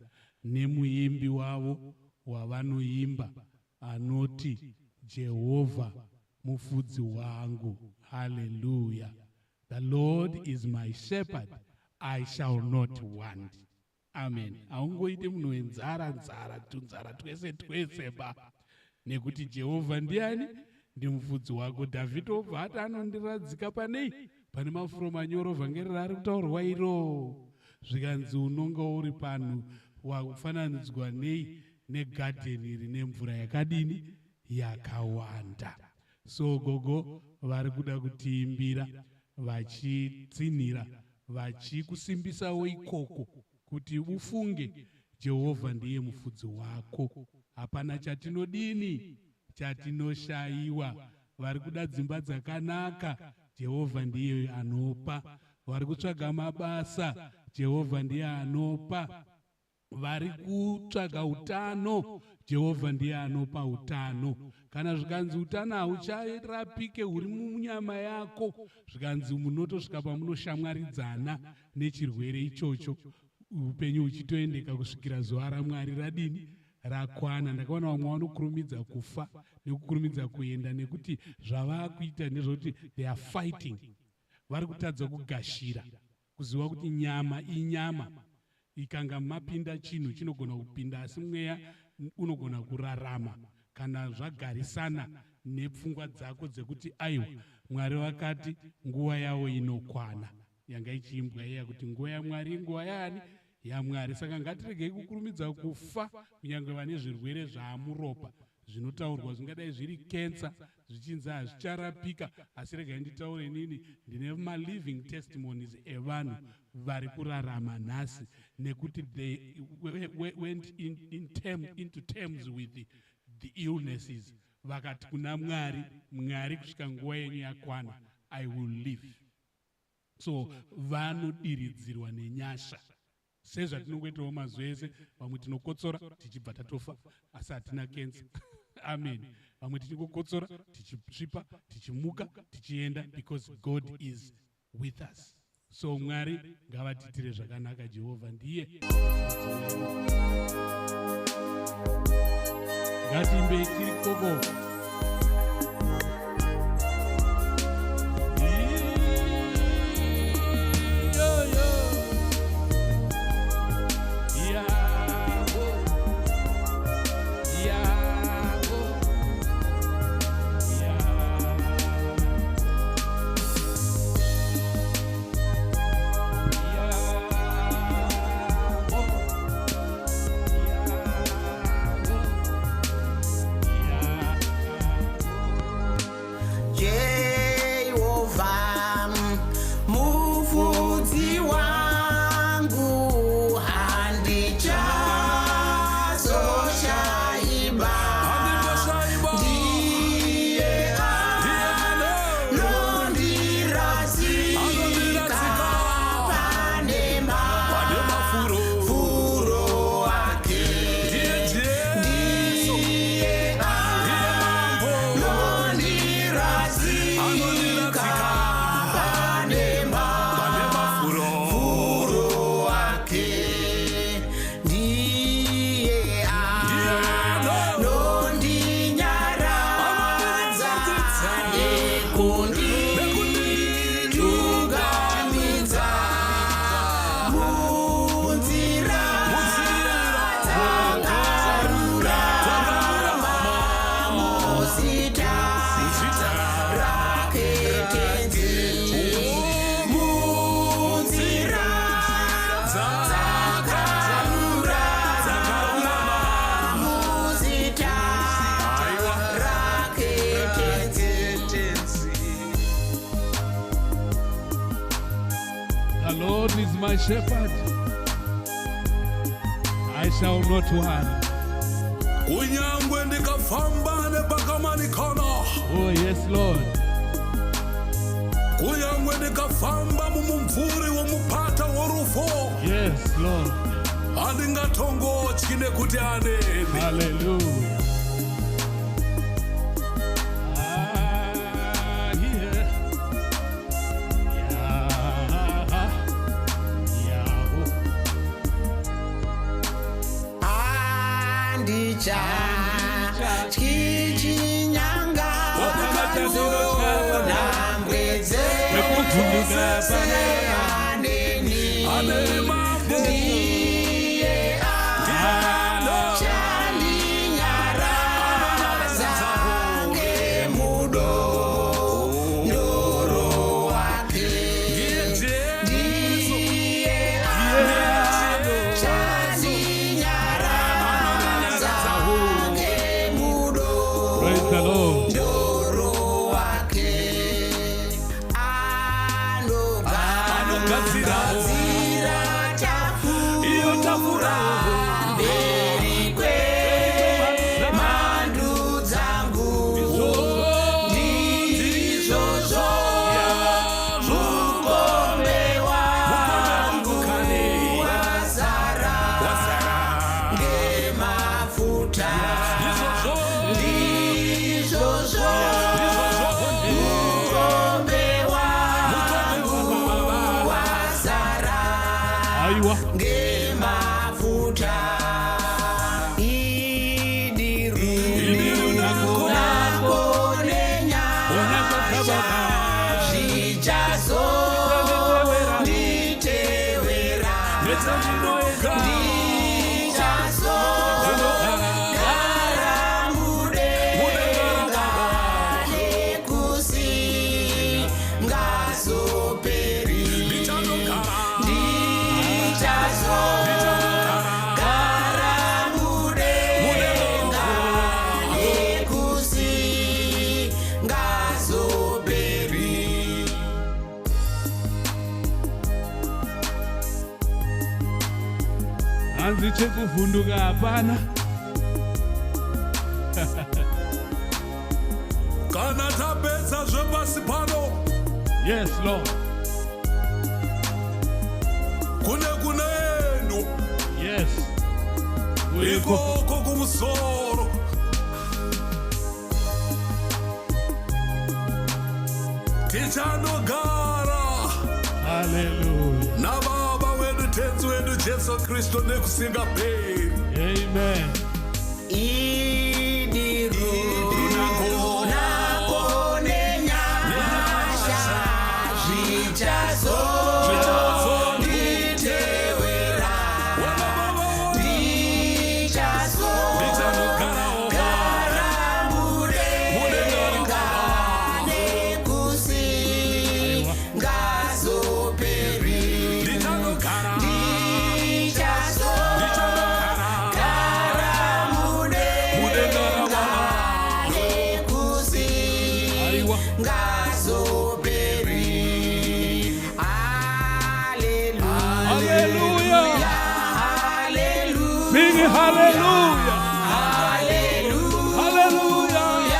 nemuimbi wavo wavanoimba anoti Jehovha mufudzi wangu. Hallelujah. The Lord is my shepherd, I shall not want. Amen. Haungoite munhu wenzara tunzara twese ba. Nekuti Jehovha ndiani? Ndimufudzi wako. David obva ati anondiradzika panei? Pane mafuro manyoro vhangeri rari kutaurwa iro. Zvikanzi unonga uri panhu wakufananidzwa nei? Negadheni rine mvura yakadini? Yakawanda. So gogo vari kuda kutiimbira, vachitsinira, vachikusimbisawo ikoko kuti ufunge Jehovha ndiye mufudzi wako. Hapana chatinodini, chatinoshayiwa. Vari kuda dzimba dzakanaka, Jehovha ndiye anopa. Vari kutsvaga mabasa, Jehovha ndiye anopa. vari kutsvaga utano, Jehovha ndiye anopa utano. Kana zvikanzi utano haucharapike huri munyama yako, zvikanzi munotosvika pamunoshamwaridzana nechirwere ichocho, upenyu huchitoendeka kusvikira zuva raMwari radini rakwana. Ndakaona vamwe vanokurumidza kufa nekukurumidza kuenda nekuti zvava kuita nezvokuti they are fighting. Vari kutadza kugashira kuziva kuti nyama inyama, ikanga mapinda chinhu chinogona kupinda, asi mweya unogona kurarama kana zvagarisana nepfungwa dzako dzekuti aiwa Mwari vakati nguva yavo inokwana. Yanga ichiimbwa iya kuti nguva yaMwari nguva yaani yaMwari. Saka ngatiregei kukurumidza kufa, kunyange vane zvirwere zvaamuropa zvinotaurwa zvingadai zviri kensa zvichinzi hazvicharapika, asi regai nditaure nini, ndine maliving testimonies evanhu vari kurarama nhasi nekuti they went into terms with the illnesses, vakati kuna Mwari kusvika nguva yenyu yakwana, I will live. So vanodiridzirwa nenyasha sezvatinongoitawo mazuva ese. Vamwe tinokotsora tichibva tatofa asi hatina kensa. Amen. Vamwe tichingokotsora tichisvipa tichimuka tichienda, because God is with us. So Mwari ngavatitire zvakanaka. Jehovha ndiye. Ngatimbei tiri koko. My shepherd, I shall not worry. Kunyangwe ndikafamba nepakamanikana. Oh yes Lord. Kunyangwe ndikafamba mumumvuri womupata worufo. Yes Lord. Handingatongotyi nekuti aneni. Hallelujah. Praise the Lord. aiwa ngemafuta idiru nako nenyasha zvichazo nditewera ndichazo gara mudenga nekusingazoperi ndichazo gara mudenga nekusingazoperi. hanzi chekuvhunduka hapana. kana tapedza zvepasi pano Yes, Lord. kune kunoendwa Yes. Kuriko. ikoko kumusoro tichanogara Hallelujah. nababa wedu tenzi wedu Jesu Kristu nekusingaperi. Amen. Idiru nako nenyasha zvichazo nditewera ndichazo gara mudenga nekusingazoperi ndichazo gara mudenga Aiwa. nekusingazoperi. Hallelujah. Hallelujah. Hallelujah. Sing it, hallelujah. Hallelujah. Hallelujah.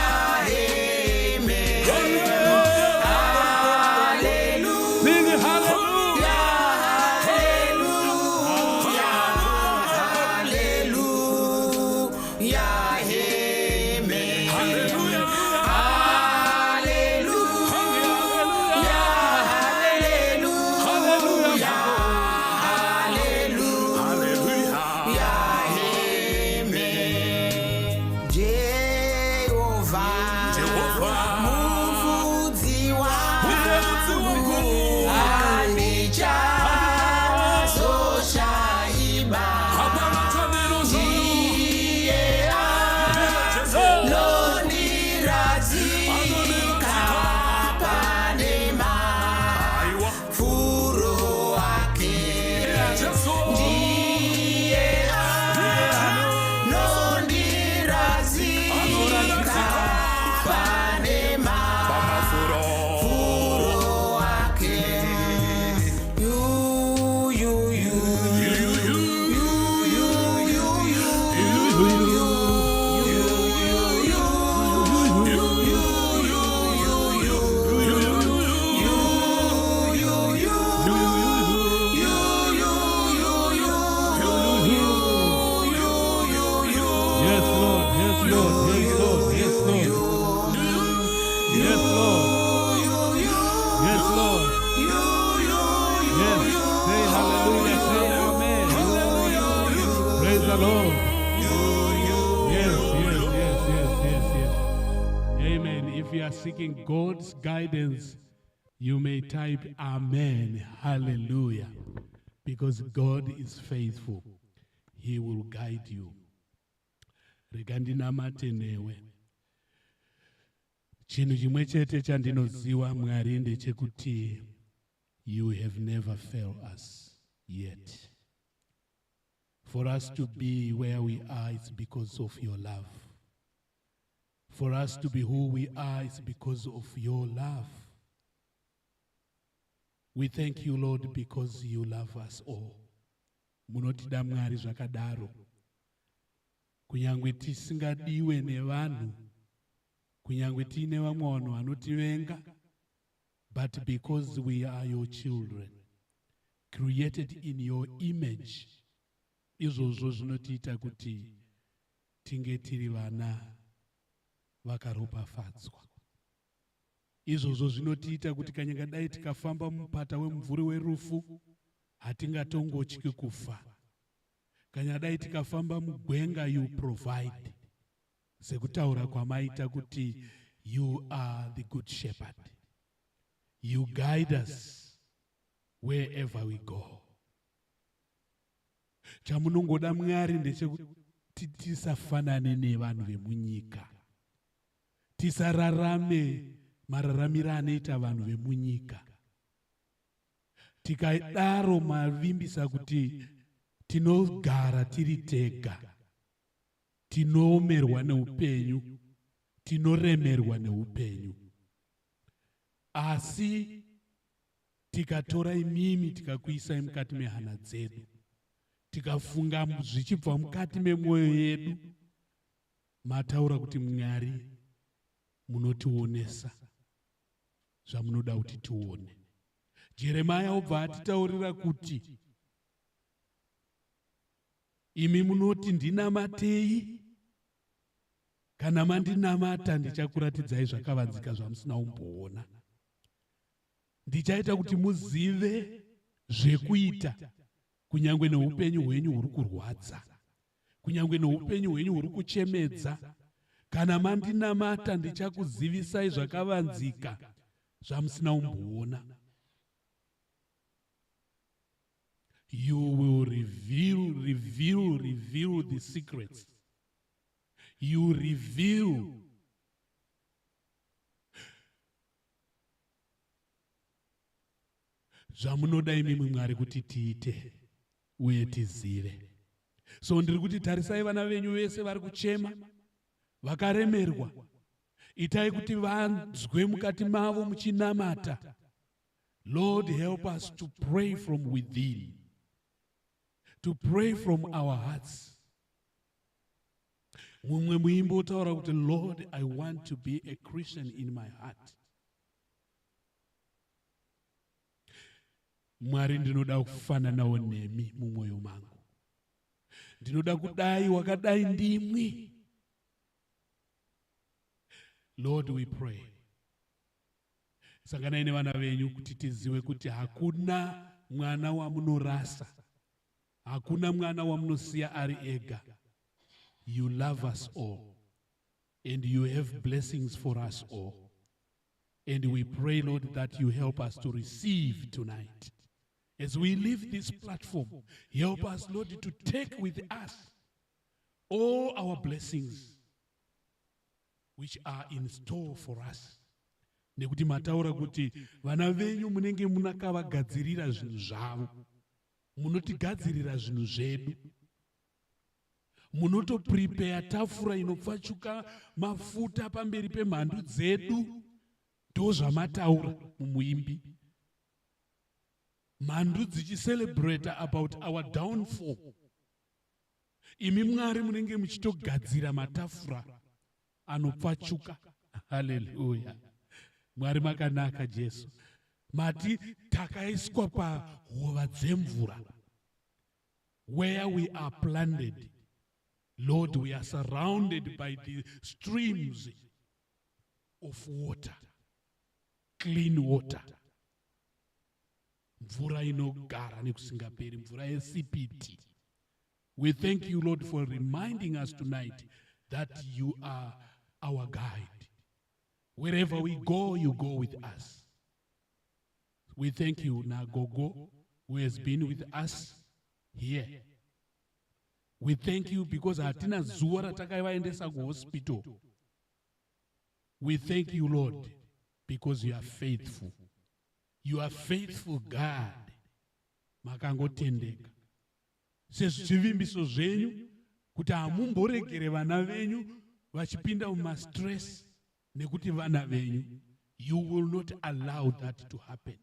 Amen. Hallelujah. Sing it, hallelujah. the Lord. Yes. Amen. If you are seeking God's guidance, you may type Amen. Hallelujah. Because God is faithful. He will guide you. Regandinamate newe. Chinhu chimwe chete chandinoziva Mwari ndechekuti you have never failed us yet. For us to be where we are, it's because of your love. For us to be who we are, it's because of your love. We thank you, Lord, because you love us all. Munotida Mwari zvakadaro. Kunyangwe tisingadiwe nevanhu, kunyangwe tine vamwe vanhu vanotivenga, but because we are your children, created in your image, izvozvo zvinotiita kuti tinge tiri vana vakaropafadzwa. Izvozvo zvinotiita kuti kanyange dai tikafamba mumupata wemumvuri werufu, hatingatongotyi kufa. Kana dai tikafamba mugwenga, you provide. Sekutaura kwamaita kuti you are the good shepherd. You guide us wherever we go. Chamunongoda Mwari ndechekuti tisafanane nevanhu vemunyika. Tisararame mararamiro anoita vanhu vemunyika. Tikadaro mavimbisa kuti tinogara tiri tega, tinomerwa neupenyu, tinoremerwa neupenyu. Asi tikatora imimi tikakuisai mukati mehana dzedu, tikafunga zvichibva mukati memwoyo yedu, mataura kuti Mwari munotionesa zvamunoda kuti tione. Jeremia obva atitaurira kuti imi munoti ndinamatei, kana mandinamata ndichakuratidzai zvakavanzika zvamusina kumboona. Ndichaita kuti muzive zvekuita, kunyangwe neupenyu hwenyu huri kurwadza, kunyangwe neupenyu hwenyu huri kuchemedza. Kana mandinamata ndichakuzivisai zvakavanzika zvamusina kumboona. You will reveal the secrets. You reveal zvamunoda imimi Mwari kuti tiite uye tizive. So ndiri kuti tarisai vana venyu vese vari kuchema, vakaremerwa. Itai kuti vanzwe mukati mavo muchinamata. Lord, help us to pray from within, to pray from our hearts. Mumwe muimbo utaura kuti Lord, I want to be a Christian in my heart. Mwari, ndinoda kufananawo nemi mumwoyo mangu. Ndinoda kudai wakadai ndimwi. Lord, we pray. Sanganai nevana venyu kuti tizive kuti hakuna mwana wamunorasa, hakuna mwana wamunosiya ari ega. You love us all, and you have blessings for us all. And we pray, Lord, that you help us to receive tonight. As we leave this platform, help us, Lord, to take with us all our blessings which are in store for us. Nekuti mataura kuti vana venyu munenge munakavagadzirira zvinhu zvavo, munotigadzirira zvinhu zvedu, munotoprepare tafura inopfachuka mafuta pamberi pemhandu dzedu. Ndozvamataura mumuimbi. Mhandu dzichicelebrate about our downfall. Imi Mwari munenge muchitogadzira matafura anopfachuka. Hallelujah. Mwari makanaka Jesu. Mati takaiswa pahova dzemvura. Where we are planted, Lord, we are surrounded by the streams of water, clean water. Mvura inogara nekusingaperi, mvura yesipiti. We thank you, Lord, for reminding us tonight that you are our guide. Wherever we go, you go with us. We thank you, Nagogo, who has been with us here. We thank you because hatina zuva ratakavaendesa kuhospital. We thank you, Lord, because you are faithful. You are faithful, God. Makangotendeka. Sezvivimbiso zvenyu kuti hamumboregere vana venyu vachipinda mumastress nekuti vana venyu. You will not allow that to happen.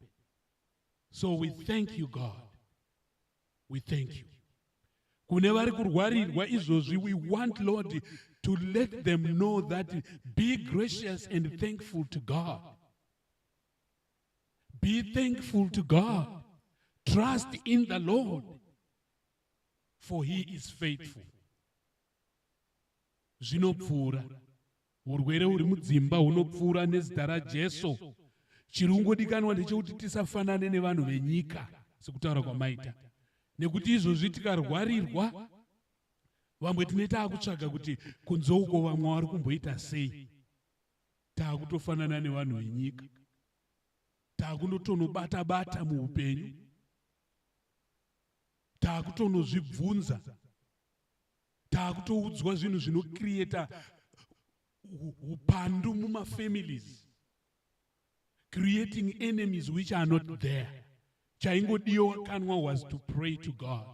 So we thank you, God. We thank you. Kune vari kurwarirwa izvozvi, we want, Lord, to let them know that be gracious and thankful to God. Be thankful to God. Trust in the Lord, for he is faithful. Zvinopfuura. Urwere uri mudzimba hunopfuura nezita raJesu. Chirungodikanwa ndechekuti tisafanane nevanhu venyika. sekutaura kwamaita. Nekuti izvozvi tikarwarirwa, vamwe tine taakutsvaga kuti kunze uko vamwe vari kumboita sei. Taakutofanana nevanhu venyika. Taakunotonobata-bata muupenyu. Taakutonozvibvunza. Taakutoudzwa zvinhu zvinocreata upandu mumafamilies. Creating enemies which are not there. Chaingodiwa kanwa was to pray to God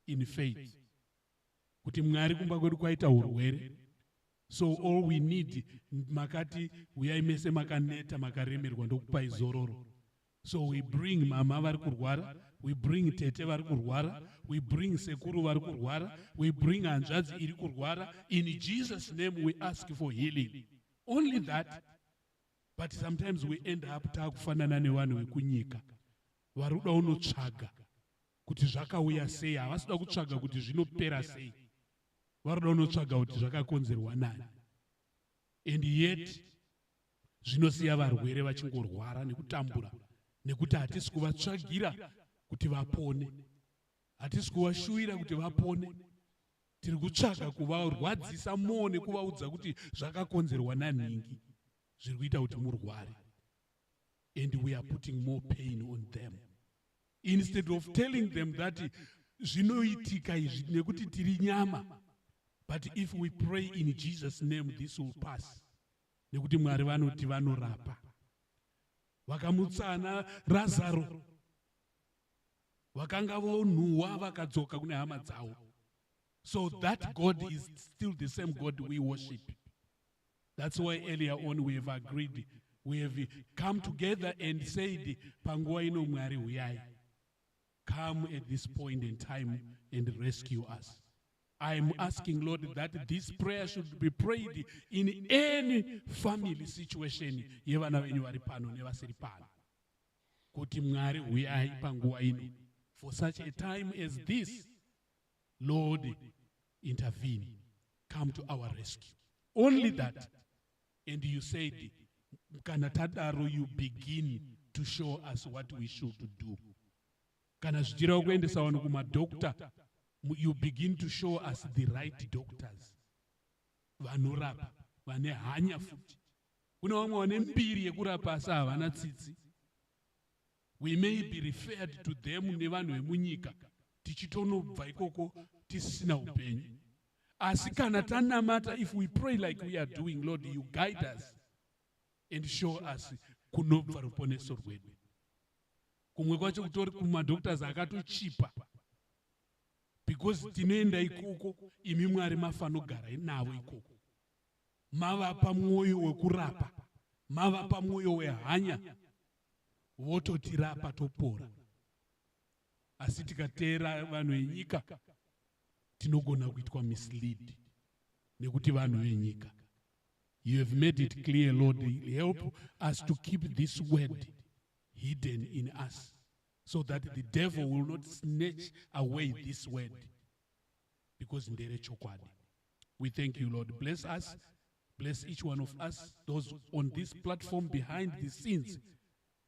in faith. Kuti Mwari kumba kwedu kwaita urwere. So all we need, makati uyai mese makaneta makaremerwa ndokupai zororo. So we bring mama vari kurwara, we bring tete vari kurwara, we bring sekuru vari kurwara, we bring hanzvadzi iri kurwara. In Jesus' name we ask for healing. Only that. But sometimes we end up taakufanana nevanhu vekunyika. Varuda unotsvaga kuti zvakauya sei, havasida kutsvaga kuti zvinopera sei. Varuda unotsvaga kuti zvakakonzerwa nani. And yet zvinosiya varwere vachingorwara nekutambura, nekuti hatisi kuvatsvagira kuti vapone, hatisi kuvashuvira kuti vapone. Tiri kutsvaga kuvarwadzisa moo nekuvaudza kuti zvakakonzerwa nanhingi zviri kuita kuti murware. And we are putting more pain on them. Instead of telling them that zvinoitika izvi nekuti tiri nyama. But if we pray in Jesus' name, this will pass. Nekuti Mwari vanoti vanorapa. Vakamutsana Razaro. Vakanga vonhuhwa vakadzoka kune hama dzavo. So that God is still the same God we worship. That's why earlier on we have agreed. We have come together and said, Panguwa ino Mwari huyai. Come at this point in time and rescue us. I am asking, Lord, that this prayer should be prayed in any family situation. Yevana venyu vari pano nevasiri pano. Kuti Mwari huyai panguwa ino. For such a time as this, Lord, intervene. Come to our rescue. Only that. And you said, kana tadaro, you begin to show us what we should do. Kana zvichira kuendesa vanhu kumadokta, you begin to show us the right doctors. Vanorapa, vane hanya futi. Kuna vamwe vane mbiri yekurapa asi havana tsitsi. We may be referred to them nevanhu vemunyika, tichitonobva ikoko tisina upenyu. Asi kana tanamata, if we pray like we are doing, Lord, you guide us and show us kunobva ruponeso rwedu. Kumwe kwacho kutori kumadoctors akatochipa. Because tinoenda ikoko, imi Mwari mafanogara navo ikoko. Mavapa mwoyo wekurapa, mavapa mwoyo wehanya, vototirapa topora. Asi tikatera vanhu venyika, tinogona kuitwa mislead. Nekuti vanhu venyika. You have made it clear, Lord, help us to keep this word hidden in us, so that the devil will not snatch away this word. Because ndere chokwadi. We thank you, Lord. Bless us. Bless each one of us. Those on this platform behind the scenes.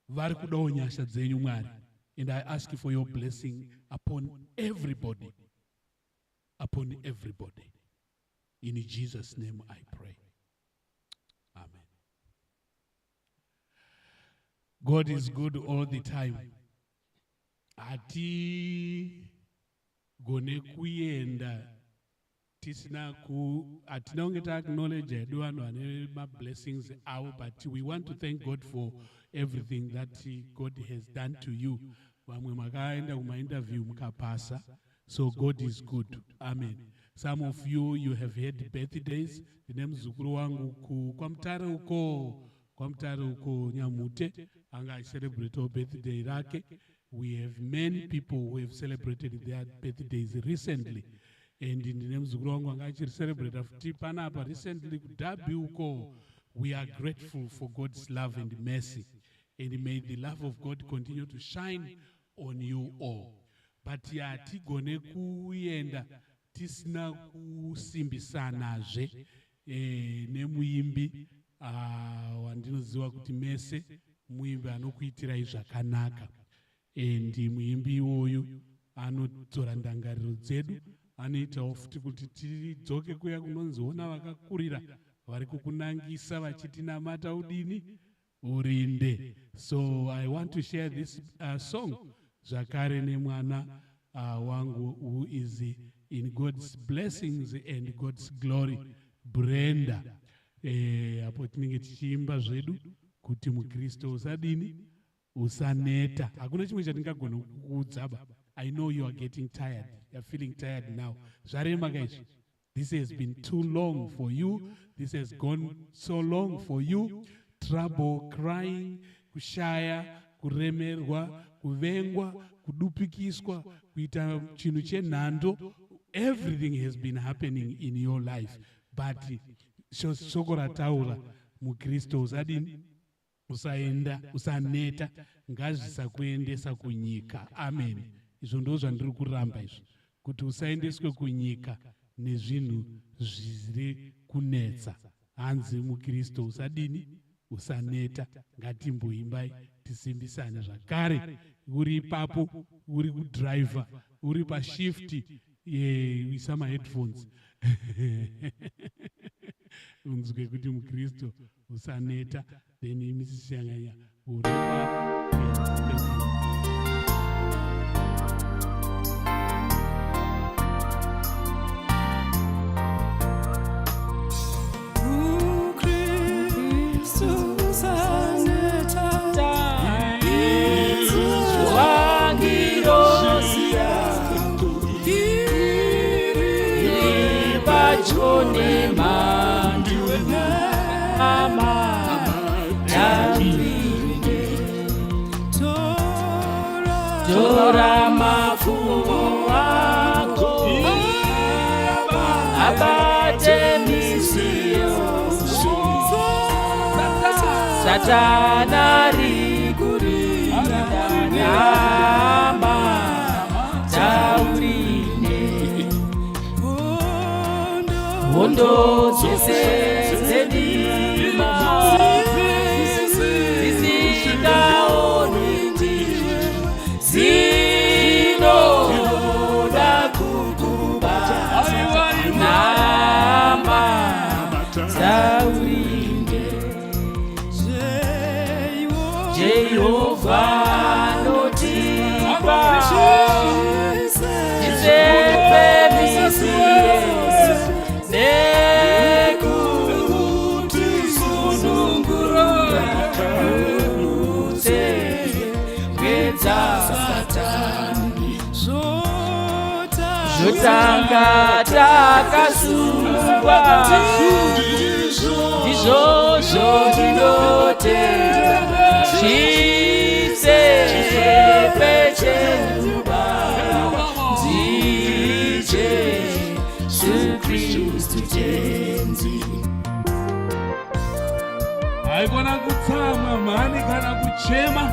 Vari kudawo nyasha dzenyu Mwari. And I ask you for your blessing upon everybody. Upon everybody. In Jesus' name I pray. Amen. God is good all the time. Ati gone kuyenda tisina ku atina ungeta acknowledge edu vanhu vane ma blessings avo, but we want to thank God for everything that God has done to you. Vamwe makaenda kuma interview mukapasa. So God is good. Amen. Some of you have had birthdays. Ndine muzukuru wangu kwamutare uko Nyamute anga celebrate birthday rake. We have many people who have celebrated their birthdays recently. And ndine muzukuru wangu anga celebrate futi panapa recently kuDabi uko. We are grateful for God's love and mercy. And may the love of God continue to shine on you all. But tigone kuyenda tisina kusimbisanazve nemuimbi wandinoziva kuti mese muimbi anokuitirai zvakanaka. and muimbi iwoyu anodzora ndangariro dzedu, anoitawo futi kuti tidzoke kuya kunonziona vakakurira vari kukunangisa vachitinamata udini urinde. So I want to share this song zvakare nemwana wangu who is in God's blessings and God's glory, Brenda. Apo tinenge tichiimba zvedu kuti muKristo usadini usaneta. Hakuna chimwe chatingagona kukuudzaba. I know you are getting tired. You are feeling tired now. Zvarema kaizvi. This has been too long for you. This has gone so long for you. Trouble, crying, kushaya, kuremerwa, kuvengwa, kudupikiswa, kuita chinhu chenhando. Everything has been happening in your life. But shoko rataura muKristo usadini usaenda usaneta ngazvisakuendesa kunyika. Amen. Izvo ndo zvandiri kuramba izvo, kuti usaendeswe kunyika nezvinhu zviri kunetsa. Hanzi muKristo usadini usaneta. Ngatimboimbai tisimbisane zvakare. Uri ipapo, uri kudriver, uri pashifti, isa maheadphones unzwe kuti muKristo usaneta, then imisishanganya uripa. Tora mafumo wako abate misio Satana rikurinda nama taurine Hondo dzese dzedima zisikaoni zinoda kukubata nama taurinde Jehova notipa isepe misiye nekuti sunungurura ngedza Satani zvotanga takasungwa ndizvozvo ndinotenda chisepe chenyumba ndiJesu Kristu tenzi. Haikona kutsama mhani kana kuchema,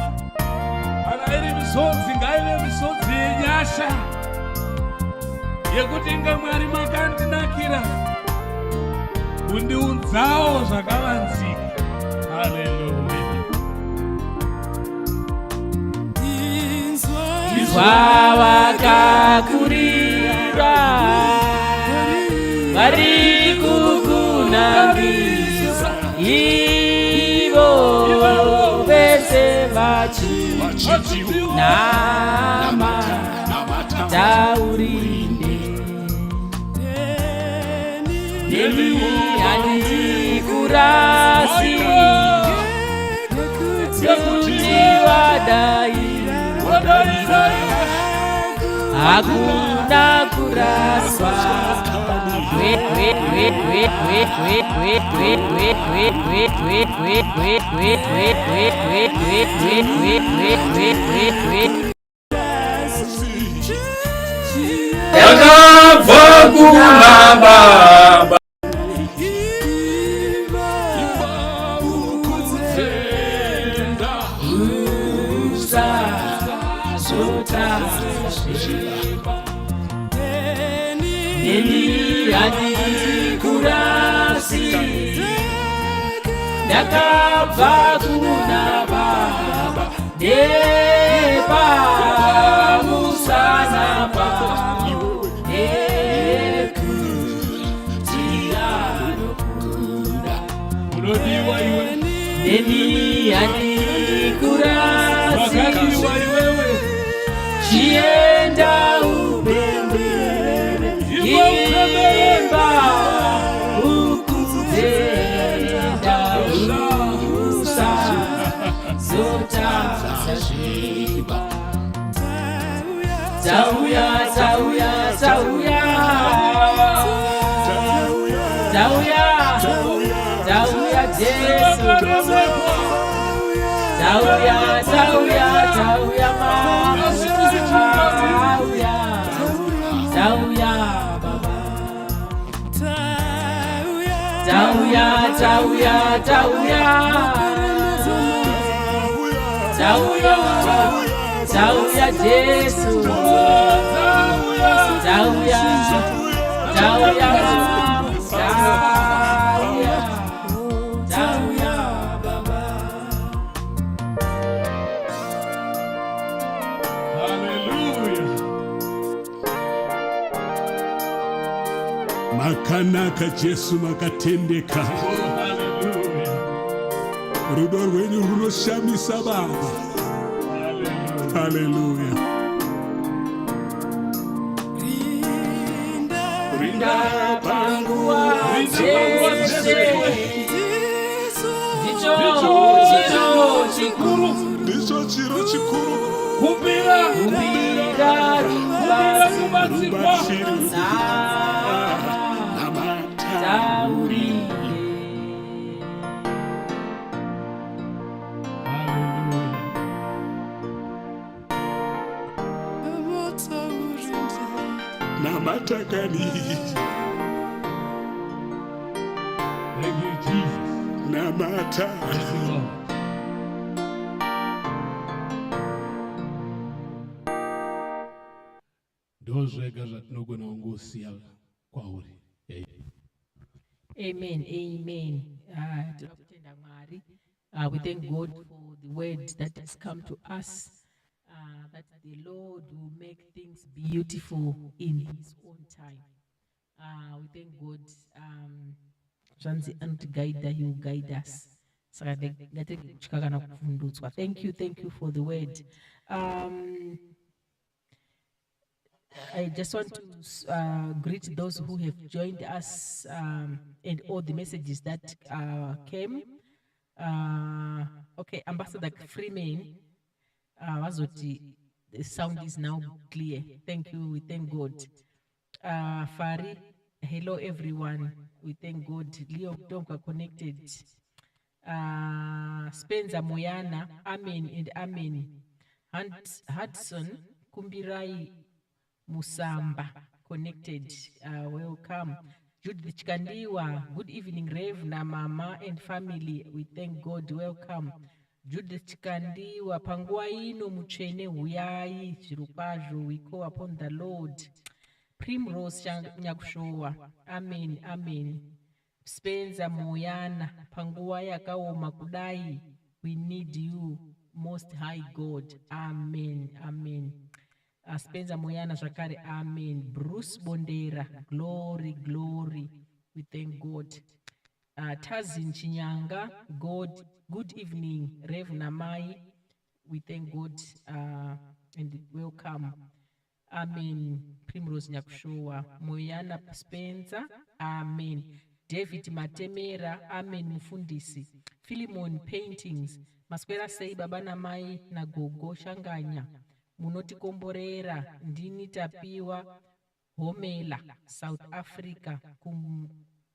kana iri misodzi ngaive misodzi yenyasha yekuti inga Mwari makandinakira kundiudzawo zvakavanzika. Haleluya. Izwa wakakurira vari kukunambisa ivo vese vachinama taurinde nemi handikurasi yokuti wadai hakuna kuraswa yakabva kuna Baba neni handikurasi yakabva kuna Baba nepamusana pangu nekuziyanokunda Unodiwa iwe. neni andikurasika chienda upembere imba ukuzenda usa zotanza zviba Tauya, tauya, tauya Tauya, tauya Jesu Tauya, tauya, tauya mama Tauya, tauya baba Tauya, tauya, tauya Tauya, tauya Jesu Tauya, tauya mama Tauya, tauya baba Hallelujah. Makanaka Jesu makatendeka. Hallelujah. Rudo rwenyu runoshamisa Baba. Hallelujah. Rinda pangu wa Jesu Ndicho chikuru Ndicho chiro chikuru. Kupira rubatsirwa tauriye Namatakani. Thank you, Jesus. Namata. Ndozvega zvatinogona kungosiya kwauri. Amen, amen. Tinakutenda Mwari. We thank God for the word that has come to us, that the Lord will make things beautiful in His own time. We thank God. Zvanzi anotigaida, He will guide us. Saka ngatirege kutya kana kuvhundutswa. Thank you for the word. I just want to greet those who have joined us and all the messages that came. Okay, Ambassador Freeman, Wazoti, the sound is now clear. Thank you, we thank God. Fari, hello everyone, we thank God. Leo Donka connected. Spencer Moyana, amen and amen. Hudson Kumbirai Musamba connected, welcome. Judith Chikandiwa, good evening Rev na mama and family, we thank God, welcome. Judith Chikandiwa, panguwa ino muchene huyai zvirokwazvo, we call upon the Lord. Primrose Nyakushowa, amen, amen. Spencer Moyana, panguwa yakaoma kudai, we need you, most high God, amen, amen. Spencer Moyana Zakari, amen. Bruce Bondera, glory, glory, we thank God. Tazin Chinyanga, God, good evening. Rev Namai, we thank God and welcome. Amen. Primrose Nyakushowa, Moyana Spencer, amen. David Matemera, amen. Mufundisi. Philemon Paintings, Maskwera Sei Baba Namai Nagogo Shanganya. Munotikomborera, ndini tapiwa Homela, South Africa,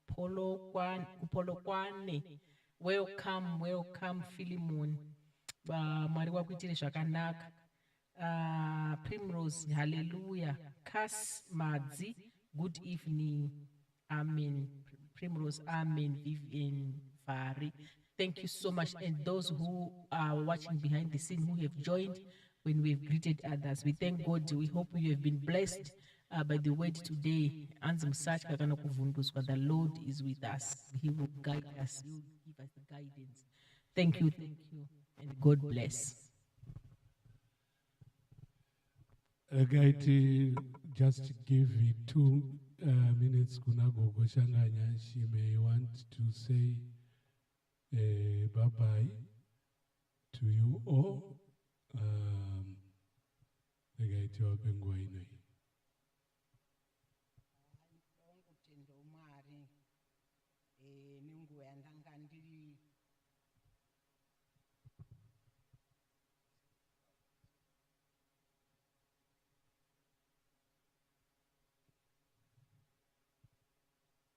Kupolokwane. Welcome, welcome Philemon. Mwari wakuitire zvakanaka. Primrose, hallelujah. Kas Madzi, good evening. Amen. Primrose, amen. Vivian Fari. Thank you so much. And those who are watching behind the scene, who have joined when we've greeted others, we thank God. We hope you have been blessed by the word today. The Lord is with us. He will guide us. He will give us the guidance. Thank you, and God bless. Just give it 2 minutes kuna Gogo Shanganya. She may want to say bye-bye to you all. Regaiti wapenguwa inoi.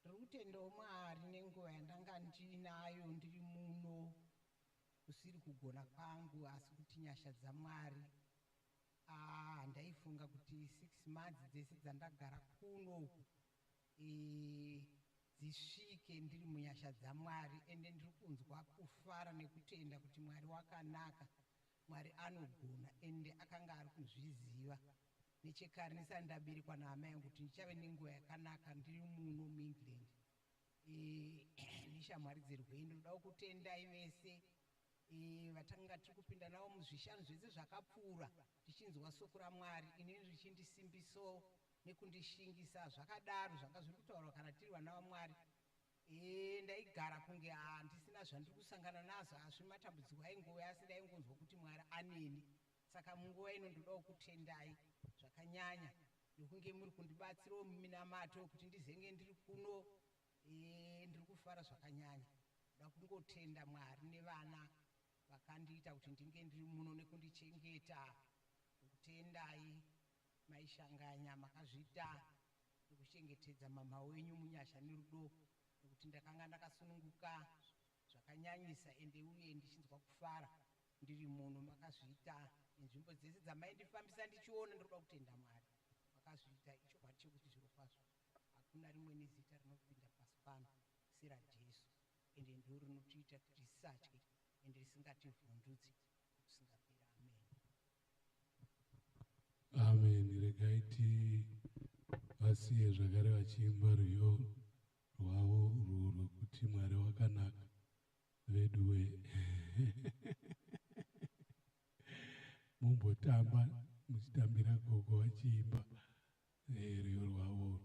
Rutendo Mwari nenguva yandanga ndinayo ndiri muno kusiri kugona kwangu asi kuti nyasha dzaMwari ndaifunga kuti 6 months dzese dzandagara kuno dzisvike ndiri munyasha dzaMwari ende ndiri kunzwa kufara nekutenda kuti Mwari wakanaka, Mwari anogona ende akanga ari kuzviziva nechekare ndisati ndaberekwa naamai yangu kuti ndichave nenguva yakanaka ndiri muno muEngland neshamwari dzerwendo. Ndoda kutendai vese vatanga tiri kupinda navo muzvishanu zvese zvakapfuura tichinzwa soko raMwari, inini richindisimbisa nekundishingisa zvakadaro zvanga zviri kutaurwa kana tiri vana vaMwari. Ndaigara kunge handisina zvandiri kusangana nazvo, asi matambudziko aingoya asi ndaingonzwa kuti Mwari aneni. Saka munguva ino ndoda kutendai zvakanyanya nokunge muri kundibatsirawo muminamato kuti ndizenge ndiri kuno. Ndiri kufara zvakanyanya. Ndoda kungotenda Mwari nevana vakandiita kuti ndinge ndiri muno nekundichengeta. Kutendai maishanganya makazvita nekuchengetedza mama wenyu munyasha nerudo, nokuti ndakanga ndakasununguka zvakanyanyisa ende uye ndichinzwa kufara ndiri muno makazvita. Nzvimbo dzese dzamaindifambisa ndichiona ndoda kutenda Mwari makazvita. Ichokwadi chekuti zviro kwazvo hakuna rimwe nezita rinopinda pasi pano seraJesu, ende ndiro rinotiita kuti tisatye ende risingativhundutsi kusingaperi. Amen. Regaiti vasiye zvakare vachiimba rwiyo rwavo rwokuti Mwari wakanaka veduwe. Mumbotamba muchitambira Gogo vachiimba rwiyo rwavo.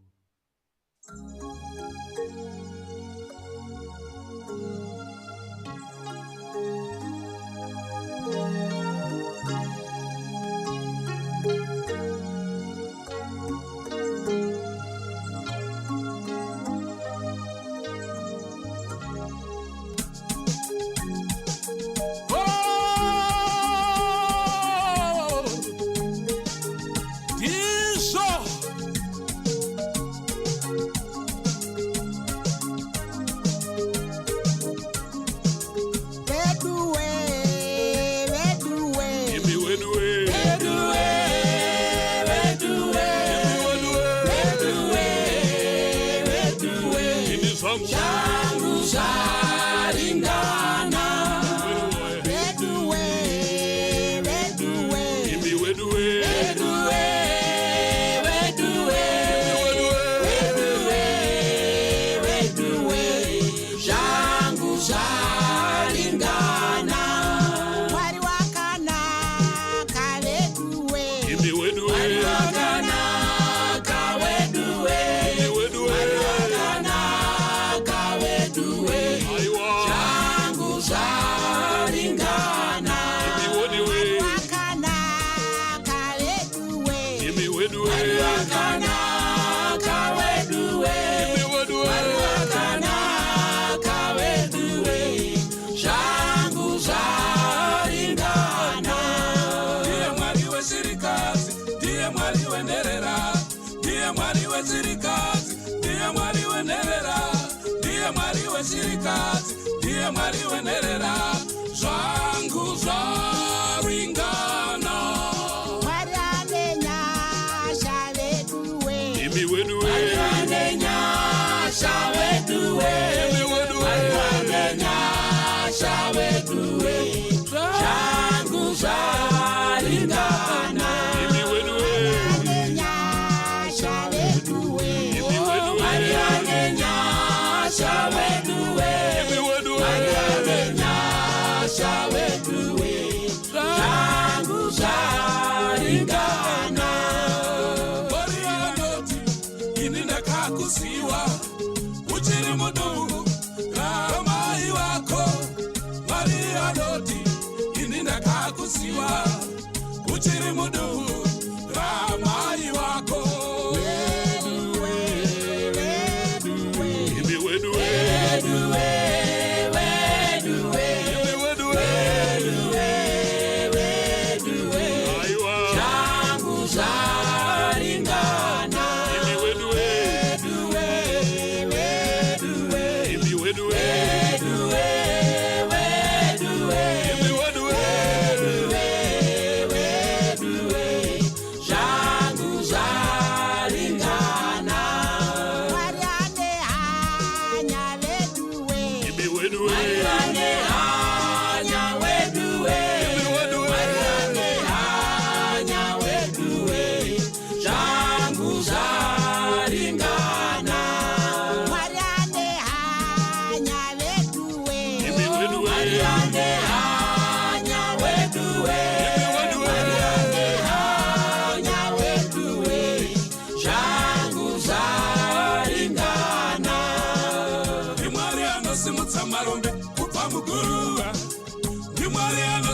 Ndiye Mwari wenerera zvangu zvaringana. Mwari ane nyasha veduwe, imi weduwe. Mwari ane nyasha veduwe, imi weduwe. Mwari ane nyasha veduwe, zvangu zvaringana. Imi weduwe. Mwari ane nyasha veduwe, imi weduwe. Mwari ane nyasha veduwe, Mwari ane nyasha veduwe, zvangu zvaringana.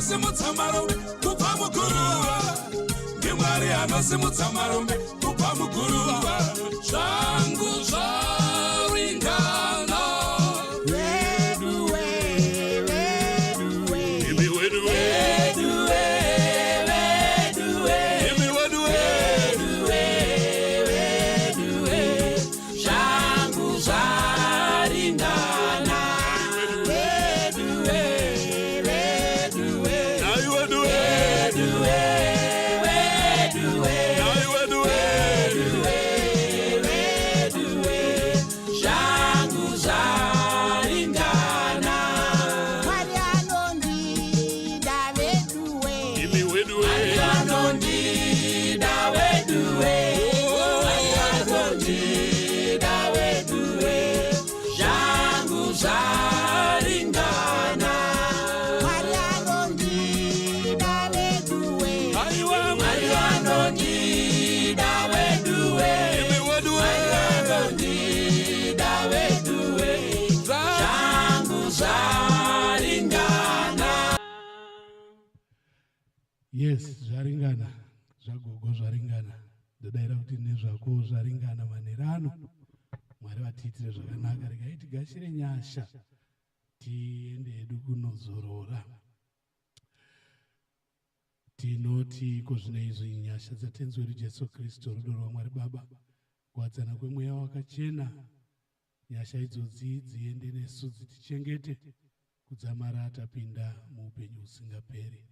anosimudza marombe kubva muguruva, ndiMwari anosimudza marombe kubva muguruva. Zvangu zvaringana, Yes, zvaringana, zvagogo zvaringana. Ndodaira kuti nezvako zvaringana manerano. Mwari vatiitire zvakanaka, regai tigashire nyasha tiende hedu kunozorora. Tinoti kozvino izvi nyasha dzatenzi wedu Jesu Kristu, rudo rwaMwari Baba, kuwadzana kwemweya wakachena. Nyasha idzodzi dziende nesu dzitichengete kudzamara tapinda muupenyu husingaperi.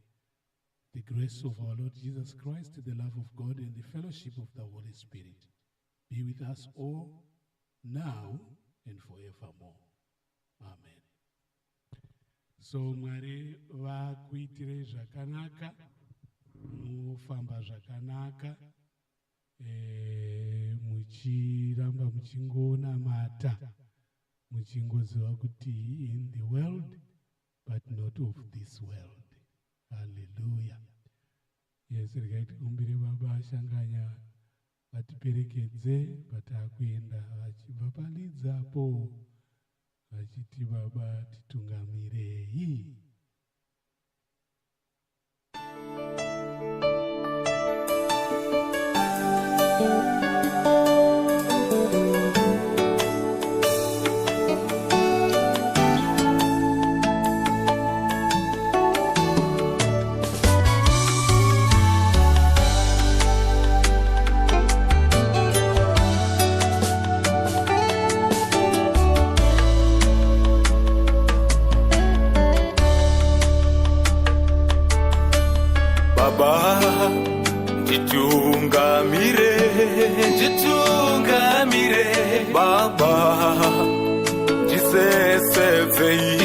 The grace of our Lord Jesus Christ, the love of God, and the fellowship of the Holy Spirit be with us all, now and forevermore. Amen. So, Mwari vakuitire zvakanaka, mufamba zvakanaka, muchiramba muchingonamata, muchingoziva kuti in the world, but not of this world. Hallelujah. Yes, regai tikumbire Baba ashanganya vatiperekedze patakuenda, vachibva palidzapo vachiti Baba titungamirei. Nditungamire Baba, ndisesedzei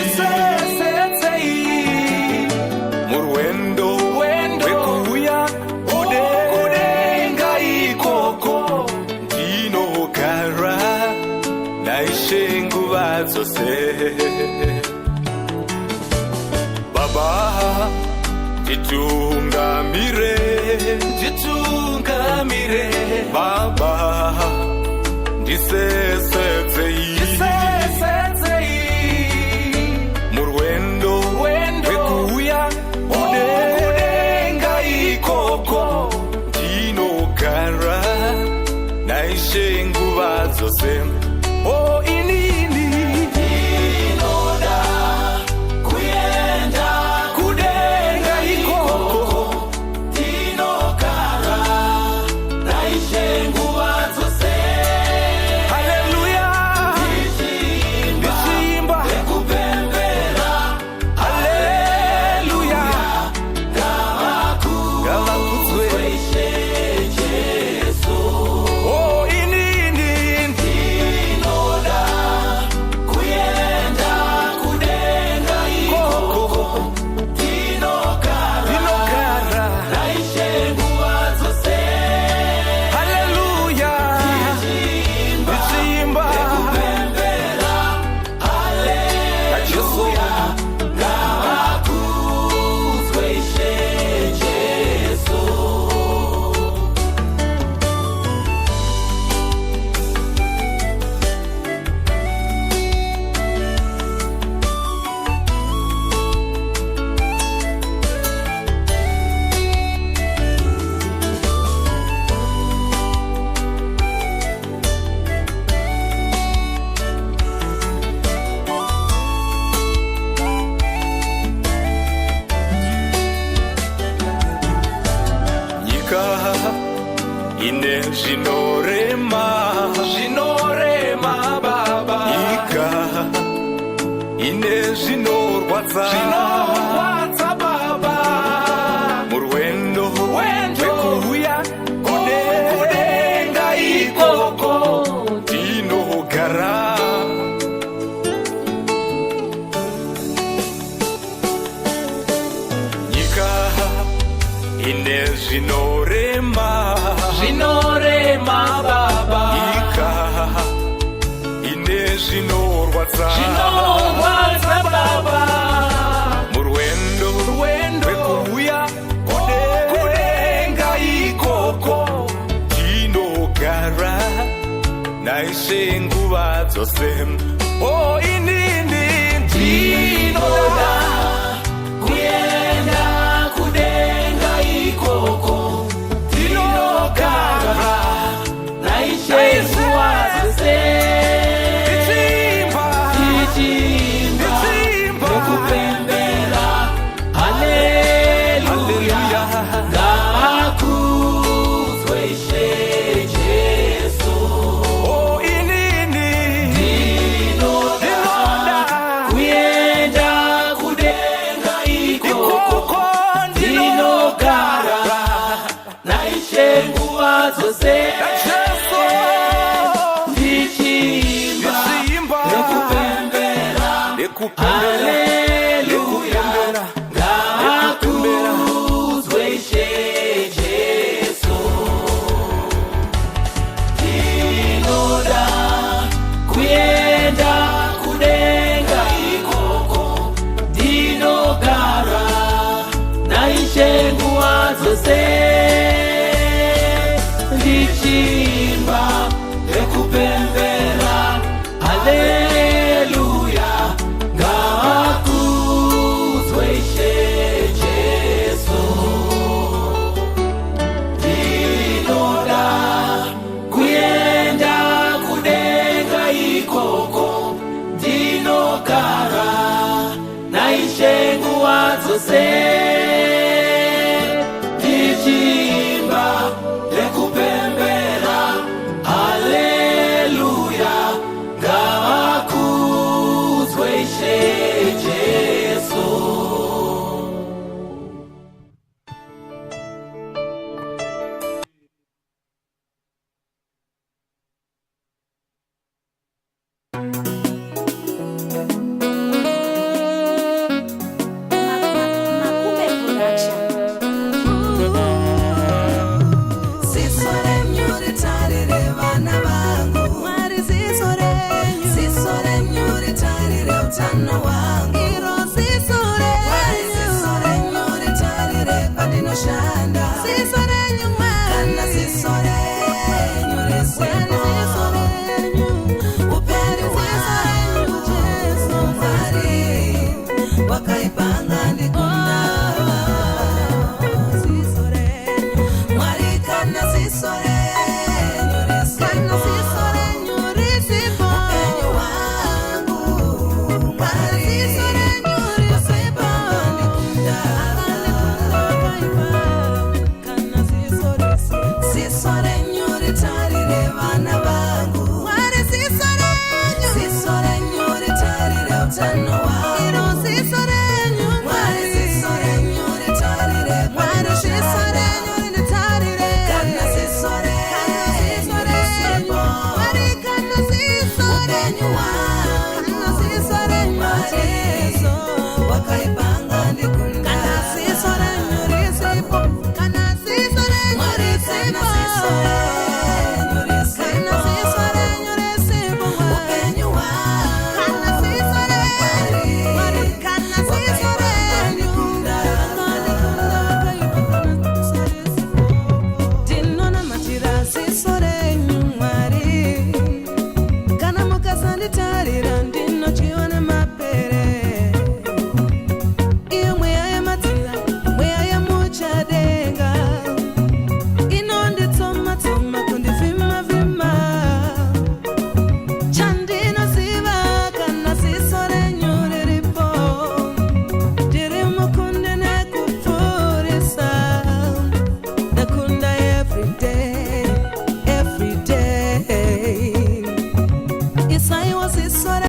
murwendo rwekuuya kudenga ikoko, ndinogara naIshe nguva dzose. Baba, nditungamire Baba, ndisesedzei murwendo rwekuuya kudenga ikoko, ndinogara naIshe nguva dzose. Oh, inini ndinoda kuenda kudenga ikoko, ndinogara naIshe nguva dzose. Hallelujah, ndichimba nekupembera. Hallelujah, ngavakudzwe Ishe Jesu. Oh, inini ine zvinorema baba nyika ine zvinorwadza baba murwendo rwekuuya kudenga ikoko tinogara nyika ine zvinorema baba nyika ine zvinorwadza baba murwendo rwekuuya kudenga ikoko tinogara naishe nguva dzose inini ndinoda kuenda kudenga ikoko tinogara naishe nguva dzose nekupembera haleluya ngakuzwe Ishe Jesu inini ndinoda kuenda kudenga ikoko ndinogara naishe nguva dzose ndichimba nekupembera haleluya ngakuzwe Ishe Jesu ndinoda kuenda kudenga ikoko ndinogara naishe nguva dzose ndichimba nekupembera haleluya ngakuzwe Ishe Jesu ndinoda kuenda kudenga ikoko ndinogara naishe nguva dzose ndichimba nekupembera haleluya ngakuzwe Ishe Jesu. Utano wangu